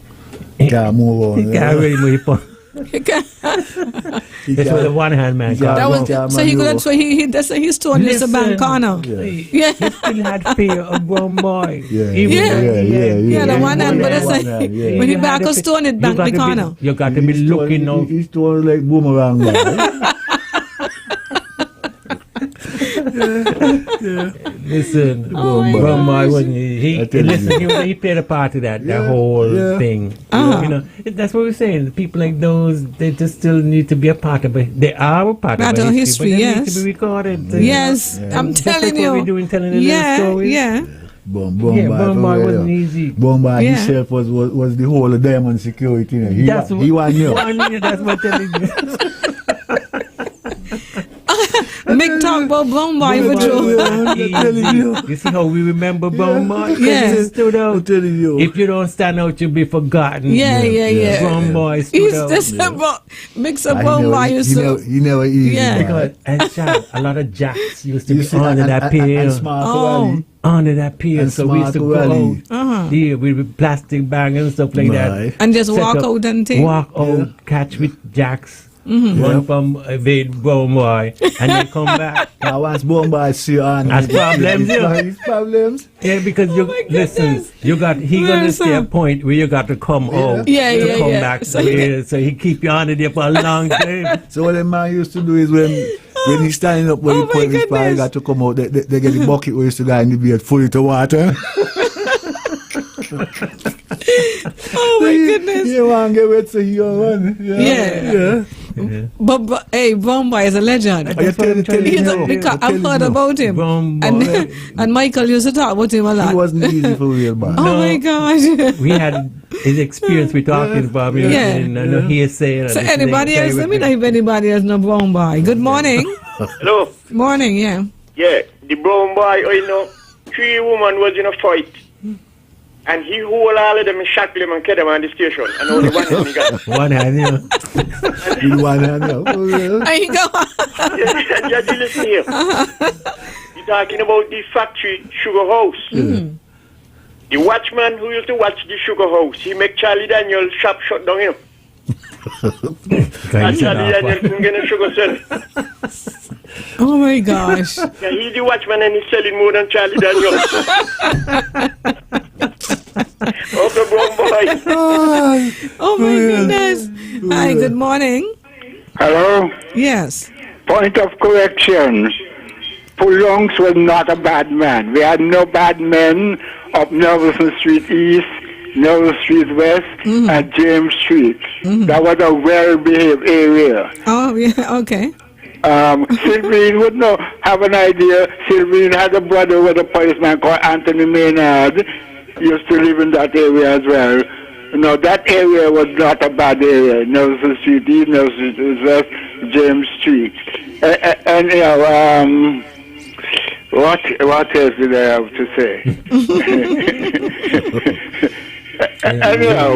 can't move on. He can't really move on. That's what the one hand man can't. So he could. So he stole this bank corner. Yeah. He still had fear of brown boy. Yeah, the one hand, but when he back a stone it bank the corner. You got to be looking out. He stole like boomerang. Listen, brown boy wasn't he? He played a part of that whole thing. You know, that's what we're saying. The people like those, they just still need to be a part of it. They are a part of our history, history. but they Yes, need to be recorded. Yes, I'm telling you. What we're doing, telling the little stories. Yeah. Bombay wasn't easy. Bombay himself was the whole of Diamond Security. He was new. That's what I'm telling you. Mick talk about Bombay for Joe. You see how we remember Bombay? Yes. Stood out. If you don't stand out, you'll be forgotten. Yeah. Bombay stood out. He's just about mix up Bombay. He never easy. Because a lot of jacks used to be under that pier. Under that pier, so we used to go out with plastic bag and stuff like that, and just walk out and take. Walk out, catch with jacks. One from evade Bombay and then come back. Now once Bombay see you on has problems, problems. Yeah, because you listen, he gonna stay a point where you got to come out. To come back. So he keep you on there for a long time. So what the man used to do is when he's standing up, when he put his pie, got to come out. They get the bucket where he used to go in the beard, full it to water. Oh my goodness! You want to get wet, so you run. Yeah. But hey, Bombay is a legend. Because I've heard about him. And Michael used to talk about him a lot. He wasn't easy for real, man. Oh my gosh. We had his experience with talking about him. No hearsay. So anybody else? Let me know if anybody else know Bombay. Good morning. Hello. Morning, yeah. Yeah, the brown boy, 3 women was in a fight. And he hold all of them and shackle them and carry them on the station. And only one hand he got. One hand, One hand, There you go. Yeah, you listen here. You're talking about the factory sugar house. The watchman who used to watch the sugar house, he make Charlie Daniel shop shut down, And Charlie Daniel couldn't get a sugar sell. Oh my gosh. Yeah, he's the watchman and he's selling more than Charlie Daniel. Okay, brown boy. Oh my goodness. Hi, good morning. Hello? Yes. Point of correction. Pulongs was not a bad man. We had no bad men up Nelson Street East, Nelson Street West, and James Street. That was a well-behaved area. Oh, yeah, okay. Sylvine would have an idea. Sylvine had a brother with a policeman called Anthony Maynard. He used to live in that area as well. No, that area was not a bad area. Nelson Street East, Nelson Street West, James Street. And what else did I have to say? Anyhow,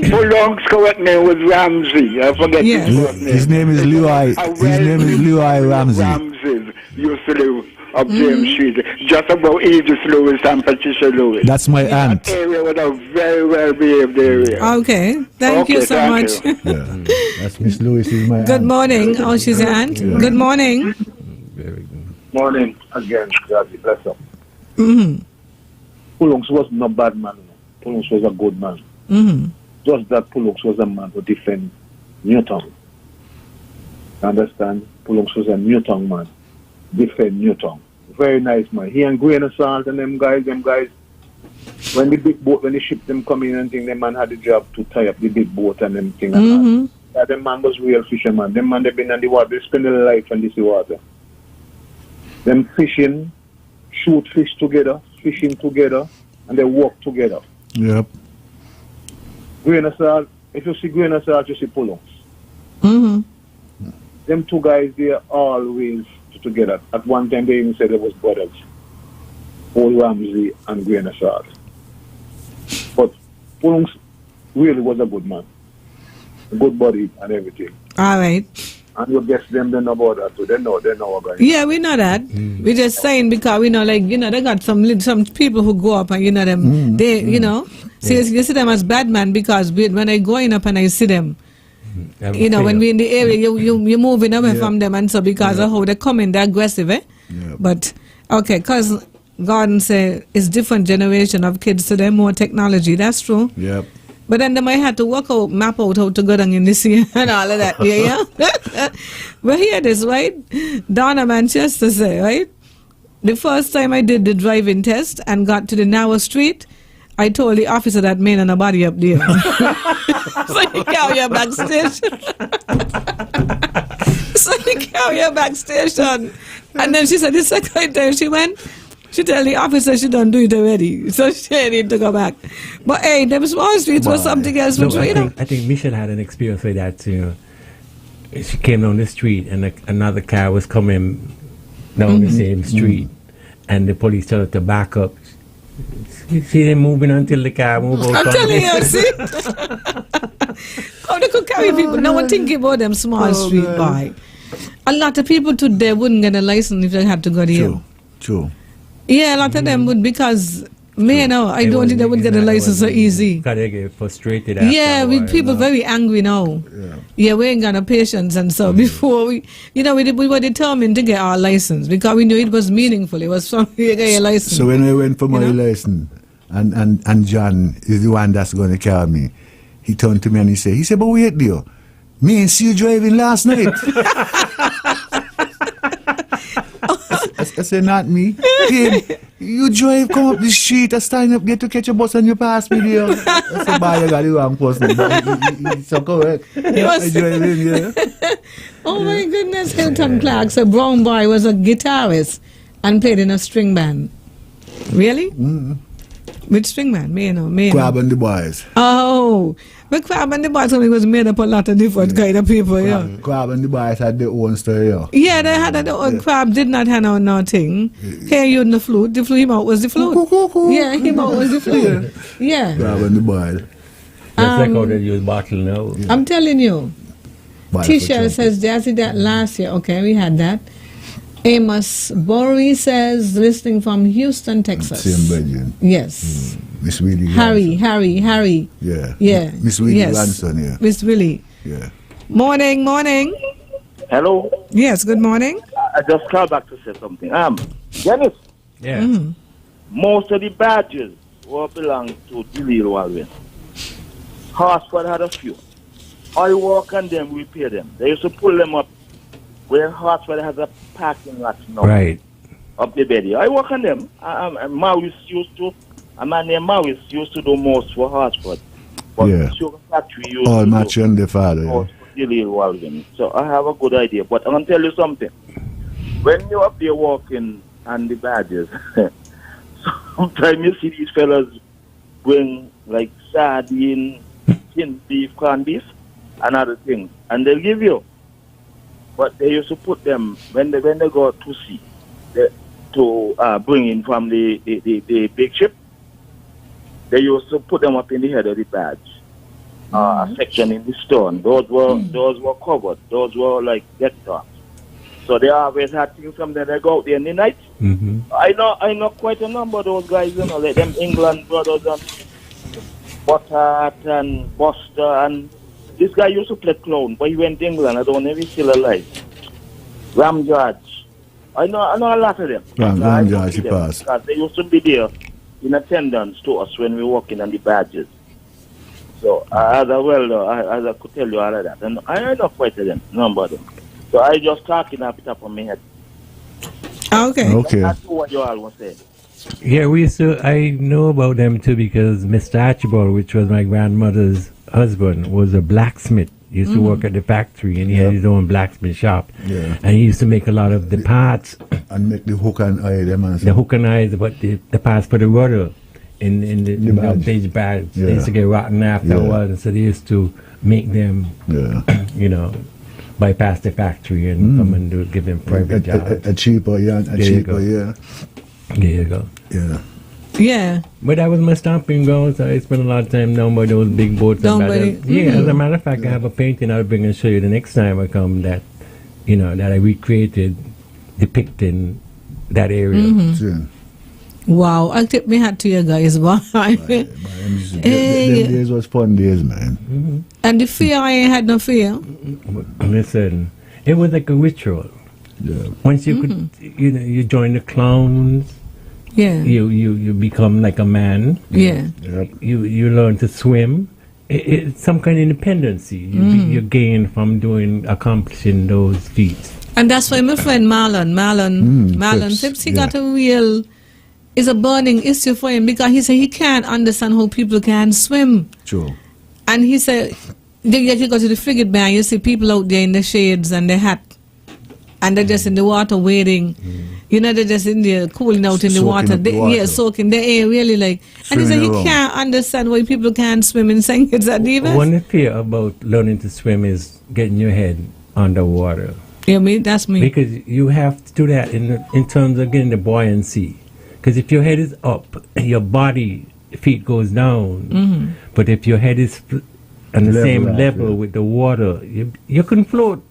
Pulong's correct name was Ramsey. I forget his correct name. His name is Leroy Ramsey. Ramsey used to live up James Street, just about Edith Lewis and Patricia Lewis. That's my aunt. That area was a very well-behaved area. Okay, thank you so much. That's Miss Lewis is my aunt. Good morning. Oh, she's your aunt. Good morning. Morning again, God bless him. Pulungs was not a bad man. Pulungs was a good man. Just that Pulungs was a man to defend Newtown. Understand? Pulungs was a Newton man. Different Newton. Very nice man. He and Grain of Salt and them guys, when the big boat, when the ship them come in and thing, them man had the job to tie up the big boat and them thing. Yeah, them man was real fisherman. Them man they been in the water, they spend their life in this water. Them fishing, shoot fish together, fishing together, and they work together. Yep. Grain of Salt, if you see Grain of Salt, you see Pulungs. Them two guys, they are always together. At one time, they even said they was brothers. Old Ramsey and Grain of Salt. But Pulungs really was a good man. A good body and everything. All right. And you guess them, they know about that too. They know about it. Yeah, we know that. We're just saying because we know, like, you know, they got some people who go up and, you know, them, they, you know, so you see them as bad man because when I going up and I see them, you know, when we're in the area, you're moving away from them, and so because of how they come in, they're aggressive, eh? But, okay, because Gordon said it's different generation of kids, so they're more technology. That's true. Yep. But then they might have to map out how to go down in the sea and all of that. Yeah. But hear this, right? Donna Manchester say, right? The first time I did the driving test and got to the narrow street, I told the officer that man and a body up there. So he carry her backstage. So he carry her backstage. And then she said the second time she went, she tell the officer she don't do it already. So she need to go back. But hey, them small streets was something else. No, I think Michelle had an experience with that too. She came down the street and another car was coming down the same street. And the police told her to back up. She didn't moving until the car moved out. I'm telling you, see? How they could carry people. No one thinking about them small street boy. A lot of people today wouldn't get a license if they had to go there. True. Yeah, a lot of them would because, man, no, I don't think they would get a license so easy. Because they get frustrated Yeah, people very angry now. Yeah, we ain't got no patience, and so before we were determined to get our license because we knew it was meaningful. It was something to get a license. So when I went for my license, and John is the one that's going to carry me, he turned to me and he said, but wait there, me and see you driving last night. I said, not me. Him, you drive, come up the street, I stand up, get to catch a bus and you pass me there. I said, boy, you got the wrong person. It's so correct. I drive in, yeah. Oh my goodness, Hilton Clark, a brown boy, was a guitarist and played in a string band. Really? Which string band? Crab and the Boys. Oh, but Crab and the Boys was made up a lot of different kind of people, yeah. Crab and the Boys had their own story, yeah. Yeah, they had their own. Crab did not have nothing. Here you the flute. The flute, him out was the flute. Yeah, him out was the flute. Yeah. Crab and the Boys. That's like how they use bottle now. I'm telling you. T-Shell says, Jazzy, that last year. Okay, we had that. Amos Bory says, listening from Houston, Texas. Same Belgian. Yes. Miss Willie. Harry. Yeah. Miss Willie Ranson, yeah. Miss Willie. Yeah. Morning. Hello? Yes, good morning. I just called back to say something. Dennis. Yeah. Most of the badges were belong to Dilly Walwyn. Hartford had a few. I work on them, we pay them. They used to pull them up where Hartford has a parking lot now. Right. Up the bed. I work on them. Maurice used to, a man named Maurice used to do most for Hartford. But yeah. Sugar Factory used all to match on the father. Yeah. Dilly Walwyn. So I have a good idea. But I'm going to tell you something. When you're up there walking on the badges, sometimes you see these fellas bring like sardine, tin beef, corned beef, and other things. And they'll give you. But they used to put them, when they go to sea, to bring in from the big ship, they used to put them up in the head of the badge. A section in the stone. Those were covered. Those were like deck tops. So they always had things from there. They go out there in the night. I know quite a number of those guys, you know, like them England brothers and Buttart and Buster, and this guy used to play clown, but he went to England. I don't know if he's still alive. Ram George. I know a lot of them. Ram George, he passed. Because they used to be there in attendance to us when we were working on the badges. So, as I could tell you all of that. And I know quite a number of them. So I just talking off the top of my head. Okay. Okay. That's what you all was saying. Yeah, we used to. I know about them too because Mr. Archibald, which was my grandmother's husband, was a blacksmith. He used to work at the factory, and he had his own blacksmith shop. Yeah. And he used to make a lot of the parts. And make the hook and eye them and The hook and eyes, but the parts for the rudder in the badge. badge. Yeah. They used to get rotten after a while, so they used to make them, bypass the factory and come and give them private jobs. A cheaper, yeah. There you go. Yeah. Yeah. But that was my stomping ground, so I spent a lot of time down by those big boats. Down by as a matter of fact, I have a painting I'll bring and show you the next time I come that I recreated depicting that area. Wow, I'll tip my hat to you guys. Bye. Them days was fun days, man. And the fear, I ain't had no fear. Listen, it was like a ritual. Yeah. Once you could, you join the clowns. Yeah. You become like a man. Yeah. You learn to swim. It's some kind of independency you gain from accomplishing those feats. And that's why my friend Marlon Phipps, he got a real, it's a burning issue for him because he said he can't understand how people can swim. True. And he said, you go to the frigate bar, you see people out there in the shades and the hat, and they're just in the water waiting. They're just in there cooling out in the water. Yeah, soaking. They ain't really like. And he said he can't understand why people can't swim in St. Kitts at Davis. One fear about learning to swim is getting your head underwater. Yeah, that's me. Because you have to do that in terms of getting the buoyancy. Because if your head is up, your body feet goes down. But if your head is on the same level with the water, you can float.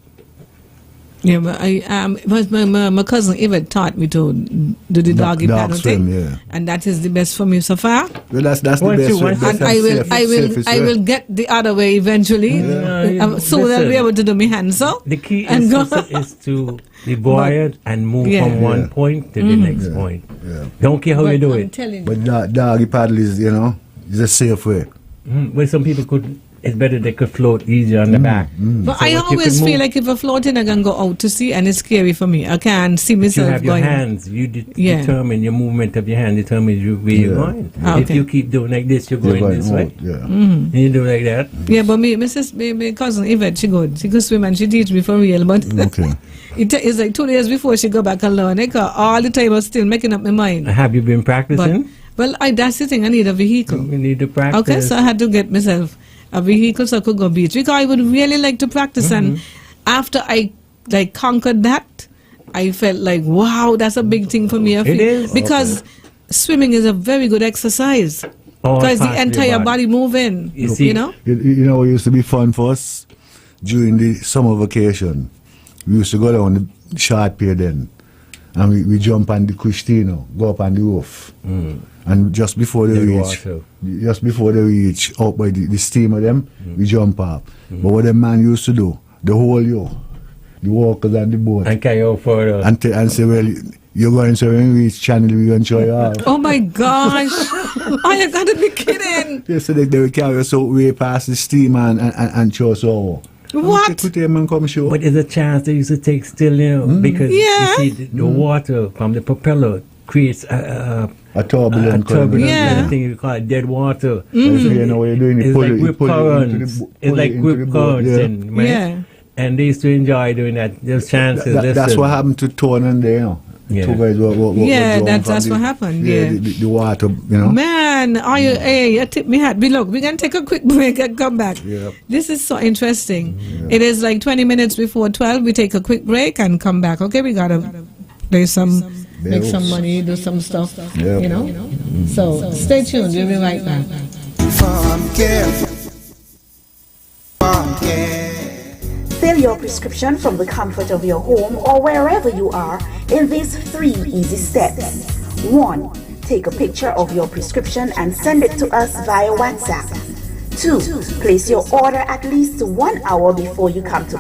Yeah, but my cousin Yvette taught me to do the doggy paddle thing, and that is the best for me so far. Well, that's the best. And I will get the other way eventually. Soon I'll be able to do my hands. So the key is to be buoyant and move from one point to the next point. Don't care how you do it. But doggy paddle is is a safe way. Well, some people it's better they could float easier on the back. But so I always feel like if I'm floating, I can go out to sea, and it's scary for me. I can't see myself you have going. Your hands. You determine your movement of your hand. Determines where you're going. If you keep doing like this, you're going this way. And you do like that. Yeah, but my cousin Yvette, she could swim and she teach me for real. But it's like 2 days before she go back and learn. All the time I was still making up my mind. Have you been practicing? Well, that's the thing. I need a vehicle. You need to practice. Okay, so I had to get myself a vehicle so I could go beach, because I would really like to practice. And after I conquered that, I felt like, wow, that's a big thing for me. It is because swimming is a very good exercise because the entire body moving. You know it used to be fun for us during the summer vacation. We used to go down the short pier then, and we jump on the Christina, go up on the roof. And just before they reach out by the steamer them, we jump up. But what the man used to do, the whole the walkers on the boat, and carry out further, and say, well, you're going to when we reach channel, we're going to show you off. Oh my gosh! Oh, you gotta be kidding! Yes, so they will carry us out way past the steamer and show us over. What? But there's a chance they used to take still, because you see the water from the propeller creates a turbulent thing you call it dead water. So you know what you're doing. It's like whip currents. It's like whip currents. And they used to enjoy doing that. There's chances. That's what happened to Tone and they, Two guys that's what happened. The water, Man, you tip me hat. Look, we're going to take a quick break and come back. Yep. This is so interesting. It is like 20 minutes before 12. We take a quick break and come back. Okay, we got to make some money, do some stuff, So stay tuned. We'll be right back. Fill your prescription from the comfort of your home or wherever you are in these 3 easy steps. 1. Take a picture of your prescription and send it to us via WhatsApp. 2. Place your order at least 1 hour before you come to.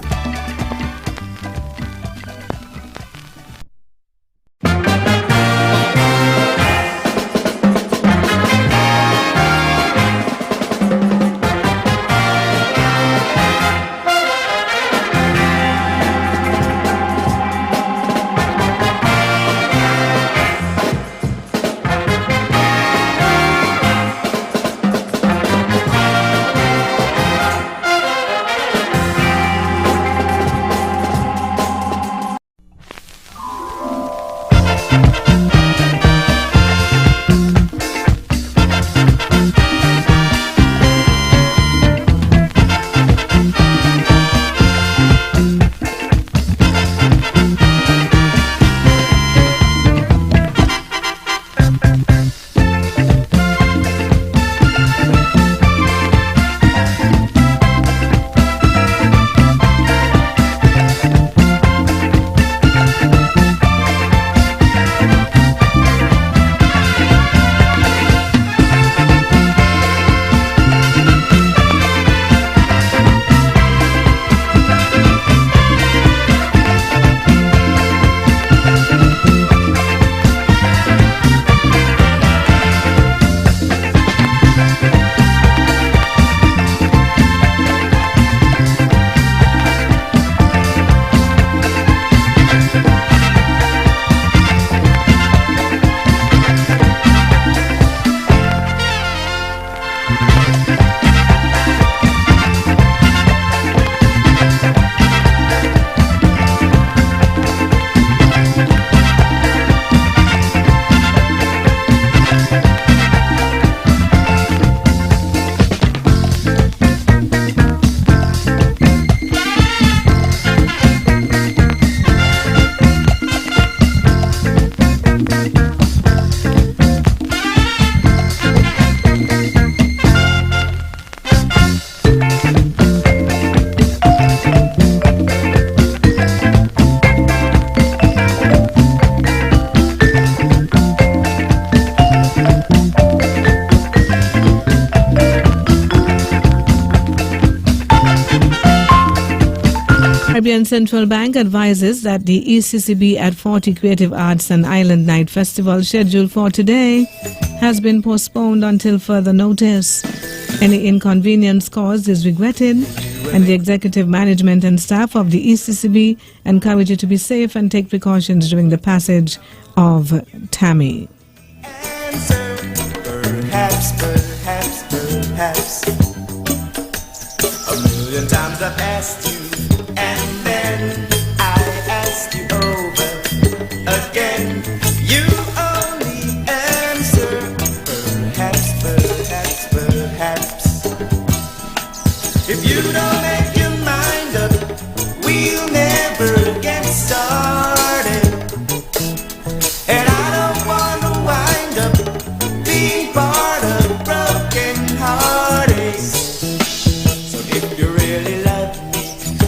Caribbean Central Bank advises that the ECCB at 40 Creative Arts and Island Night Festival scheduled for today has been postponed until further notice. Any inconvenience caused is regretted, and the executive management and staff of the ECCB encourage you to be safe and take precautions during the passage of Tammy. Perhaps, perhaps, perhaps. A million times I've asked you, and then I ask you over again. You only answer perhaps, perhaps, perhaps. If you don't make your mind up, we'll never get started. And I don't want to wind up being part of broken heartaches. So if you really love me,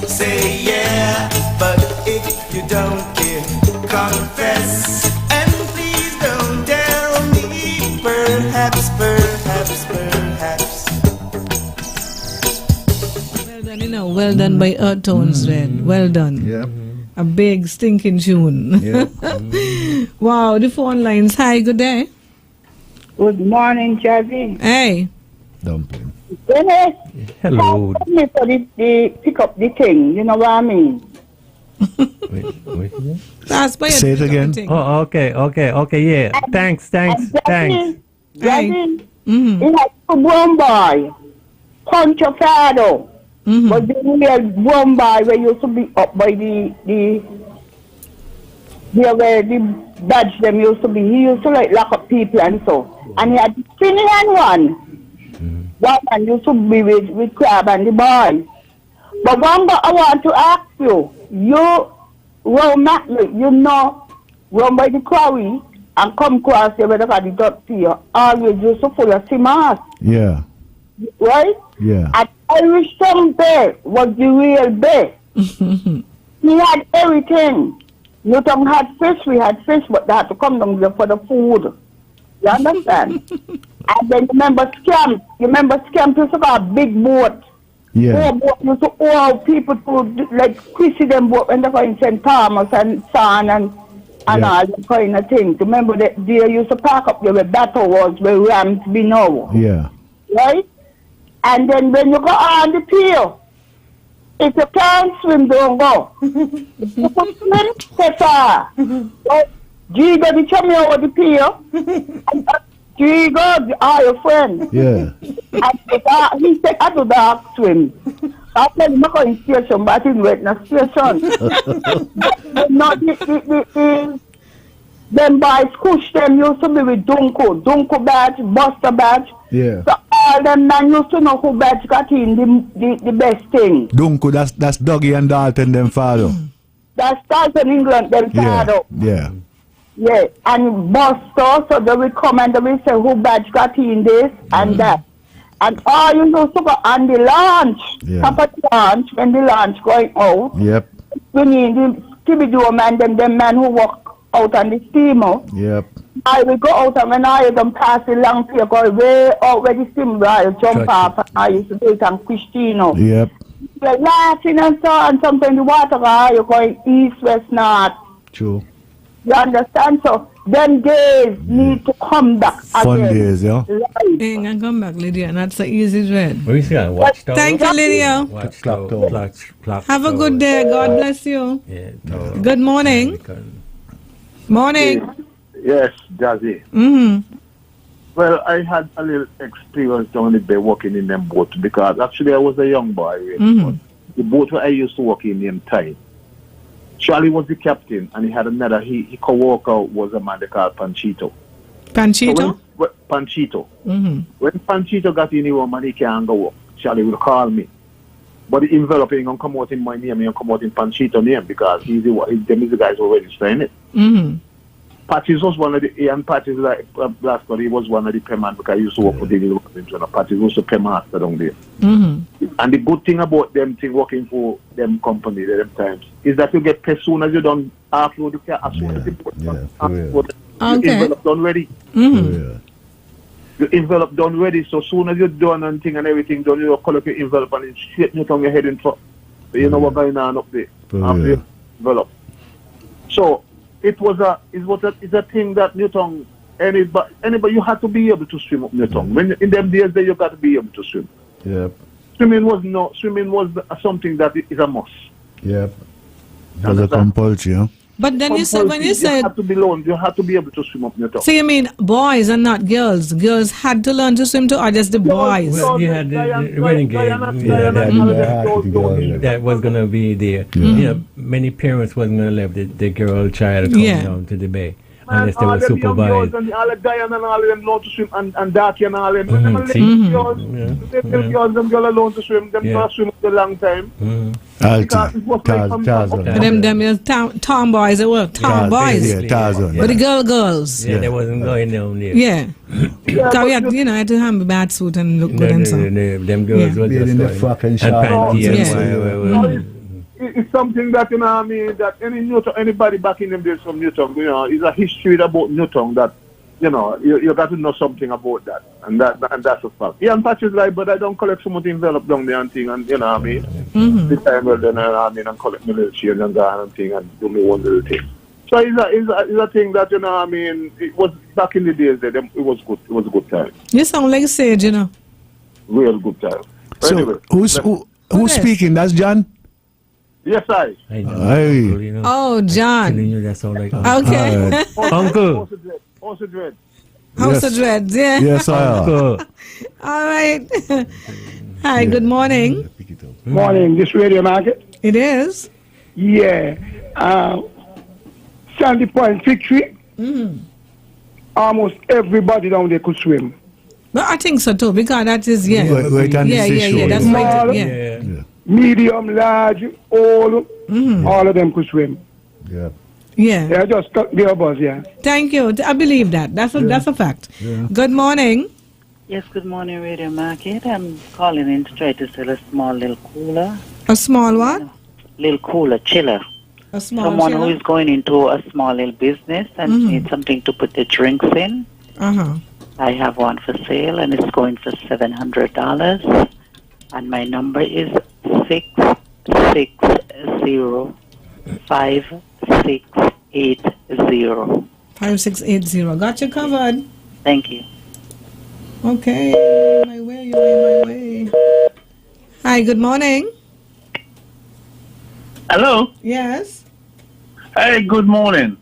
say yeah. But if you don't care, confess. And please don't tell me perhaps, perhaps, perhaps. Well done, well done by Earth Tones, Red. Well done. Yeah. A big stinking tune. Yeah. Wow, the phone lines. Hi, good day. Good morning, Jazzy. Hey. Dumpling. Dennis, Hello. help me for the pick up the thing. You know what I mean? Say it again. Oh, okay, yeah. Thanks. Jazzy, Mm-hmm. he had a one boy, Poncho Fado. Mm-hmm. But the real one boy where used to be up by the where the badge them used to be. He used to like lock up people and so. And he had the Finland one. One man used to be with Crab and the boys. But one but I want to ask you, run by the quarry and come across here where they got the duck here, always used to full of cement. Yeah. Right? Yeah. At Irish Town Bay was the real bay. He had everything. Newton had fish, we had fish, but they had to come down there for the food. You understand? And then remember Scamp used to have a big boat. Yeah. Boat used to all people to like Chrissy them boat when they go in St. Thomas and San and all that kind of thing. Remember that they used to park up there where battle was, where rams be now. Yeah. Right? And then when you go on the pier, if you can't swim, don't go. You can swim, stay far. Gigo, the chummy over the pier. Gigo, your friend. Yeah. And he said, I do dark swim. I said, I'm going to station, but I didn't wait in a station. Not them boys, push them used to be with Dunko badge, Buster badge. Yeah. So all them men used to know who badge got in the best thing. Dunko, that's Dougie and Dalton, them father. That's Dalton England, them father. Yeah. Yeah, and Buster, so they will come and they will say who badge got in this and that. And all you used to go on the launch. Yeah. Top of the launch, when the launch going out. Yep. We need the Tibido man, them men who walk out on the steamer. Yep. I will go out and when I them pass the long pier, go way out where the steamer I jump off and I used to do it on Christino. Yep. You're laughing and so and sometimes the water you're going east, west, north. True. You understand? So them days need to come back Fun again. days, yeah. Hey, and come back, Lydia, and that's the easy red. We see Watchtower. Thank you, Lydia. Watchtower. Have a good day. God bless you. Yeah. Good morning. Morning. Yes, Jazzy. Mm-hmm. Well, I had a little experience down the bay working in them boat because actually I was a young boy. Mm-hmm. The boat where I used to work in named Time. Charlie was the captain and he had another, he co-worker was a man they called Panchito. Panchito? So Panchito. Mm-hmm. When Panchito got in the room and he can't go up, Charlie will call me. But the envelope ain't gonna come out in my name, ain't gonna come out in Panchito name because them is the guys who were registering it. Mm-hmm. Patches was one of the, and Patches like last he was one of the payment because I used to work for David Wilson. Patches was a paymaster down there. Mm-hmm. And the good thing about them thing working for them company them times is that you get paid as soon as you done offload the car, as soon as the envelope done ready. Mm-hmm. The envelope done ready, so soon as you're done and thing and everything done, you collect your envelope and it's straight out on your head in front. So you know what's going on up there. and develop. So it's a thing that Newton, anybody you had to be able to swim up Newton. When in them days you got to be able to swim. Yep. Swimming was something that is a must. Yep. It was a compulsion, huh? But then you said, when you said... You have to be alone. You have to be able to swim up Newton. So you mean boys and not girls? Girls had to learn to swim too, or just the boys? Well, you had the renegade. That was going to be there. You know, many parents wasn't going to let the girl child come down to the bay. Unless they were supervised. And all the Diana and all of them learn to swim, and Darky and all of them. Them girls, them girls learn to swim. Them girls swim for a long time. Because it was like them tomboys, they were tomboys. But the girls. Yeah, they wasn't going down there. Yeah. Because we had, had to have a bad suit and look good and so. Them girls were just in the fucking panty. It's something that, that anybody back in them days from Newton, is a history about Newton that, you got to know something about that. And that's a fact. Ian Patch is right, but I don't collect so much envelope down there and thing, and the time and collect my little change and go and thing and do me one little thing. So it's a thing that, it was back in the days that it was good. It was a good time. You sound like Sage, Real good time. So anyway, who's speaking? That's John? Yes, I. Oh, John. Okay. Uncle. House of Dread. House of Dread, yeah. Yes, I am. All right. Hi, good morning. Morning. This Radio Market? It is. Yeah. Sandy Point Victory. Almost everybody down there could swim. But I think so too, because that is, Yeah, that's small, right. Yeah. Medium, large, all of them could swim. Yeah. Yeah. Yeah, just give a buzz, yeah. Thank you. I believe that. That's a fact. Yeah. Good morning. Yes, good morning, Radio Market. I'm calling in to try to sell a small little cooler. A small what? Little cooler, chiller. A small Someone chiller? who is going into a small little business and needs something to put their drinks in. I have one for sale and it's going for $700. And my number is 660-5680. 5680. Got you covered. Thank you. Okay. My way. Hi, good morning. Hello. Yes. Hey, good morning.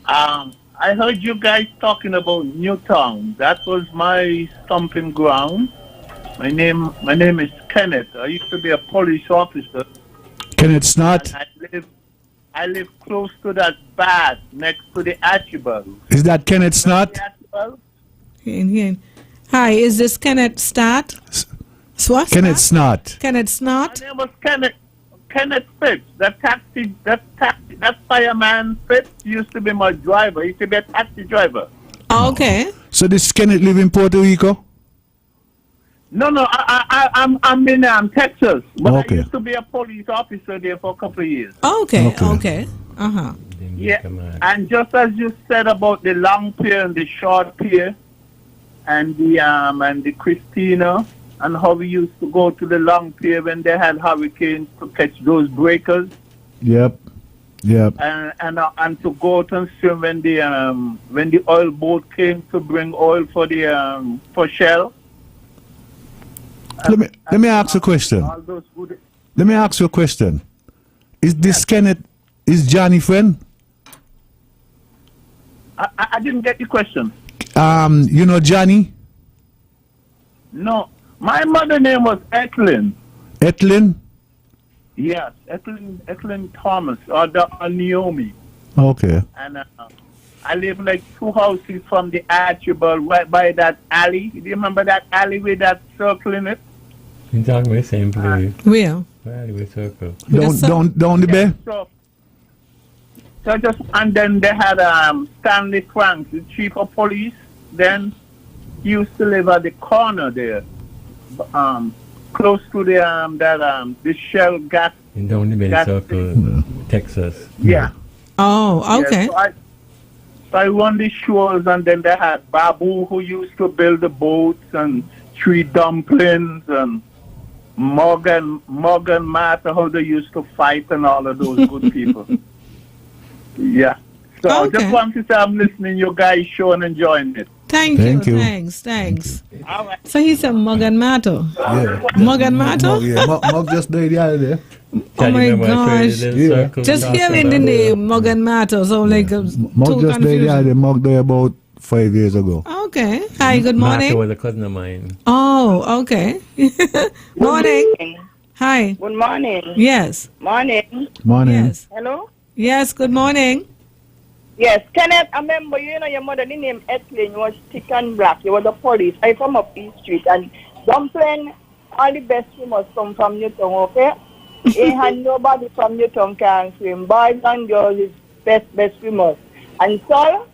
I heard you guys talking about Newtown. That was my stomping ground. My name is Kenneth. I used to be a police officer. Kenneth Snot? I live close to that bath next to the Archibald. Is that Kenneth Snot? Hi, is this Kenneth Stott? What? Kenneth Snot. Kenneth Snot? My name was Kenneth Fitz. That fireman Fitz used to be my driver. He used to be a taxi driver. Oh, okay. So this Kenneth live in Puerto Rico? No, I'm in Texas, but I used to be a police officer there for a couple of years. Okay. Yeah, and just as you said about the long pier and the short pier, and the Christina, and how we used to go to the long pier when they had hurricanes to catch those breakers. Yep. And to go out and swim when the oil boat came to bring oil for the for Shell. Let me ask a question. Let me ask you a question. Is this Kenneth, is Johnny friend? I didn't get the question. You know Johnny? No. My mother name was Etlin. Etlin? Yes, Etlin Thomas or Naomi. Okay. And I live like 2 houses from the Archibald, right by that alley. Do you remember that alley with that circle in it? You're talking about the same place. Where? Alleyway circle. Down the bay? So just, and then they had Stanley Franks, the chief of police. Then he used to live at the corner there, close to the Shell gas. In down the bay circle, Texas. Yeah. Oh, okay. Yeah, so I run the shows, and then they had Babu, who used to build the boats, and Tree Dumplings, and Morgan Martha, how they used to fight and all of those good people. Yeah. So I just want to say I'm listening you guys' show and enjoying it. Thank you. Thanks. So he's a Morgan Mato. Yeah. Morgan Mato? Mog just died the other day. Oh my gosh. Just hearing the name Morgan Mato, so like Mog just died the other day. Mog died about 5 years ago. Okay. Hi, good morning. Mato was a cousin of mine. Oh, okay. Morning. Hi. Good morning. Yes. Morning. Morning. Yes. Hello? Yes, good morning. Yes, Kenneth, I remember, your mother, the name Etlin was thick and black. You were the police. I from up East Street. And Dumpling, all the best swimmers come from Newton, okay? Ain't had nobody from Newton can swim. Boys and girls is best swimmers. And so,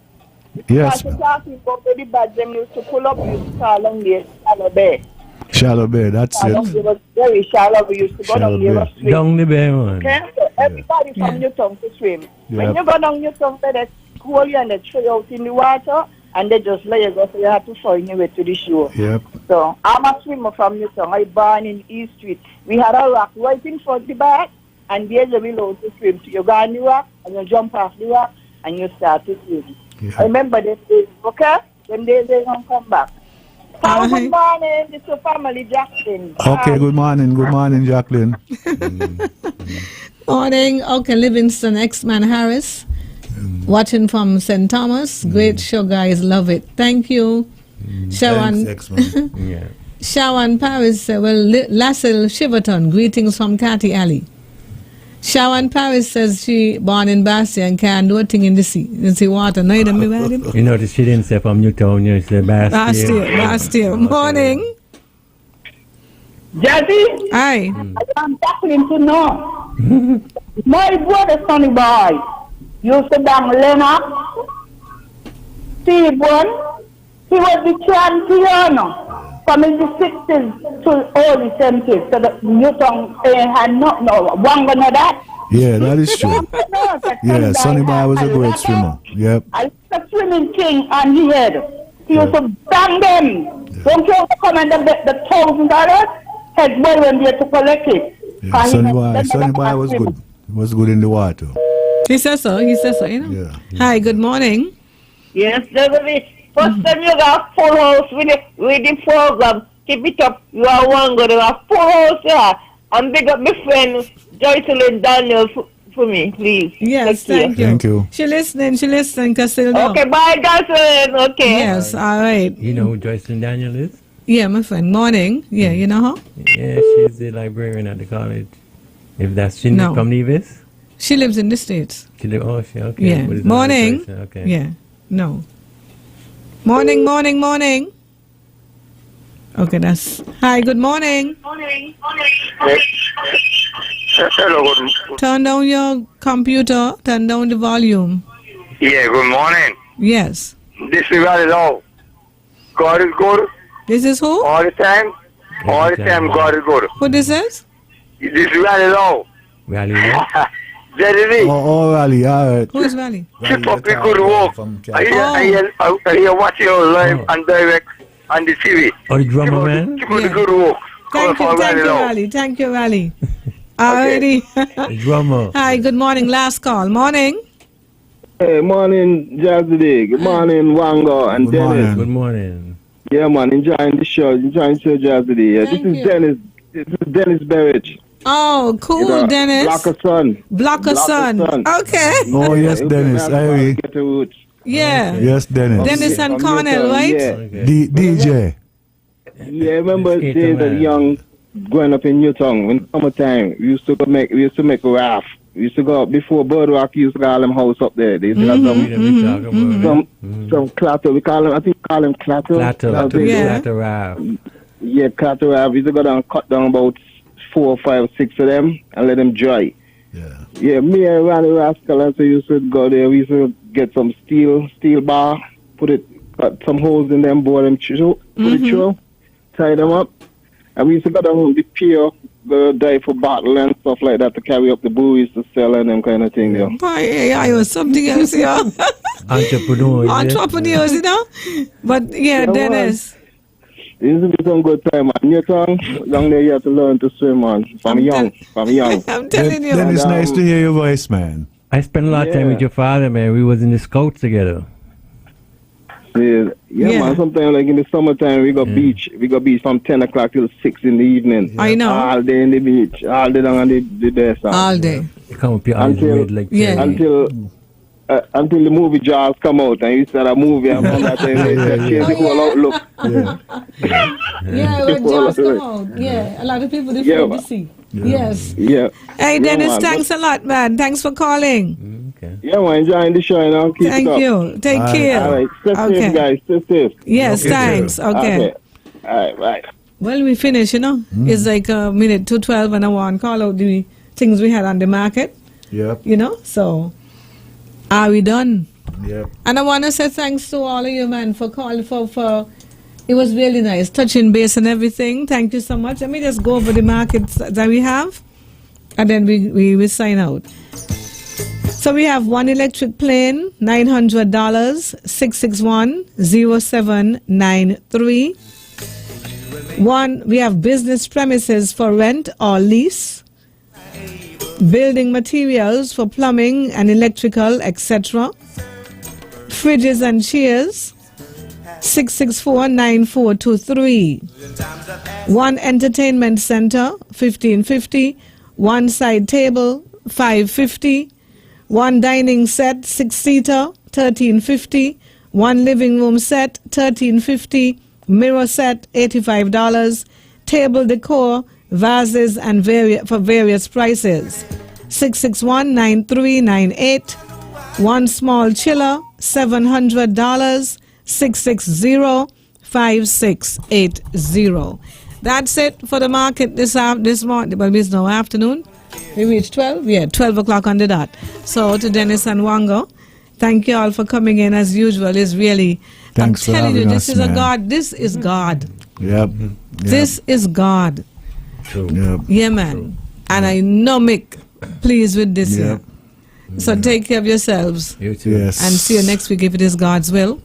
yes, to talk about the bad, them used to pull up, used to call on the Shallow Bay. Shallow Bay, that's it. It was very shallow. We used to go down there and swim. Down the bay, man. Okay? So everybody from Newton to swim. When you go down Newton, they hold you and they throw you out in the water and they just let you go, so you have to find your way to the shore. Yep. So I'm a swimmer from Newton. I born in East Street. We had a rock right in front of the back and there's a willow to swim to. You go on the rock and you jump off the rock and you start to swim. Yeah. I remember this days, okay? Them days they don't come back. Good morning, this is your family, Jacqueline. Okay, good morning, Jacqueline. Morning. Okay, Livingston, X-Man Harris. Watching from St. Thomas. Great show, guys. Love it. Thank you. Shawan. Thanks, X-Man. Yeah. Shawan Paris. Lassell Shiverton. Greetings from Catty Alley. Shawan Paris says she born in Bastia and can't do a thing in the sea. In the water. No, you don't about him? You notice she didn't say from Newtown, she said Bastia. Bastia. Morning. Jazzy? Hi. I'm talking to know. My brother, Sonny Boy, used to bang Leonard. Steve won. He was the champion from in the 60s to early 70s. So the Newton had not one gonna that. Yeah, that is true. Yeah, Sonny Boy was a great swimmer. Yep. I was a swimming king on the head. He used to bang them. Don't you come and the $1,000? Head boy when they to collect it. Yeah, Sonny Boy was good. Was good in the water. He says so, you know? Yeah. Hi, good morning. Yes, David. First time you got full house with the program. Keep it up. You are one good. You have full house, yeah. And big up my friend Joycelyn Daniel for me, please. Yes, thank you. Thank you. She listening, Castillo. Okay, bye, Joycelyn. Okay. Yes, all right. You know who Joycelyn Daniel is? Yeah, my friend. Morning. Yeah, you know her? Yeah, she's the librarian at the college. If that's she from Nevis? She lives in the States. She lives, okay. Yeah. Morning. Okay. Yeah. No. Morning. Okay, that's... Hi, good morning. Hello, good. Turn down your computer. Turn down the volume. Yeah, good morning. Yes. This is very low. God is good. This is who? All the time. All the time, God is good. Who this is? This is very low. Rally low? ZIZ. Oh, Rally, all right. Who is Rally? Keep up the good work. I hear watching you live and direct on the TV. Oh, the drummer man? Keep up the good work. Thank you, Rally. Alrighty. The drummer. Hi, good morning. Last call. Morning. Hey, morning, Jazzy. Good morning, Wango and Dennis. Good morning. Yeah, man, enjoying the show, Jazzy. Yeah, this is Dennis. This is Dennis Berridge. Oh, cool, Dennis. Blocker Son. Okay. Oh, yes, Dennis. Yeah. Yes, Dennis. Dennis and Cornell, right? Yeah. DJ. Yeah, I remember days as young, growing up in Newtown. When summertime, we used to make a raft. We used to go up before Birdwalk. We used to call them house up there. They used to have some clatter. We call them. I think we call them clatter. Clatter raft. Yeah, clatter raft. We used to go down, cut down about 4, 5, 6 of them, and let them dry. Yeah, me and Randy Rascal also used to go there. We used to get some steel bar, cut some holes in them, bore them through, tie them up, and we used to go down the pier, go dive for bottle and stuff like that to carry up the buoys to sell and them kind of thing. Yeah. I was something else, yeah. Entrepreneurs, you know. But yeah, Dennis. This will be some good time, man. Newton, down there you have to learn to swim, man. From young. I'm telling you. Then it's nice to hear your voice, man. I spent a lot of time with your father, man. We was in the scouts together. Yeah, man. Sometimes, like in the summertime, we go beach. We go beach from 10 o'clock till 6 in the evening. I know. All day in the beach. All day down on the desert. All day. Come up your eyes red like until the movie Jaws come out and you start a movie and from that time they change the whole outlook. Yeah, when Jaws come out. Yeah, a lot of people different to see. Yes. Yeah. Hey, Dennis, man, thanks a lot, man. Thanks for calling. Okay. Yeah, man, enjoying the show, you know. Keep Thank it up. you. Take care. All right. Stay safe, guys. Stay safe. Yes, thanks. Okay. All right, bye. Well, we finished, you know. It's like a minute to 12 and I want to call out the things we had on the market. Yep. You know, so are we done? Yep. And I want to say thanks to all of you, man, for calling for it was really nice, touching base and everything. Thank you so much. Let me just go over the markets that we have, and then we will sign out. So we have one electric plane, $900, 661-0793. One, we have business premises for rent or lease, building materials for plumbing and electrical, etc. Fridges and chairs, 664-9423. One entertainment center, $1,550. One side table, $550. One dining set, 6-seater, $1,350. One living room set, $1,350. Mirror set, $85. Table decor, vases and for various prices, 661-9398. One small chiller, $700, 660-5680. That's it for the market this morning. Well, it's now afternoon. We reached 12. Yeah, 12 o'clock on the dot. So to Dennis and Wango, thank you all for coming in as usual. It's really, Thanks I'm telling you, us, this is man. a God. This is God. Yep. This is God. True. Yep. Yeah, man. And I know Mick pleased with this. Yep. So take care of yourselves. You too. Yes. And see you next week if it is God's will.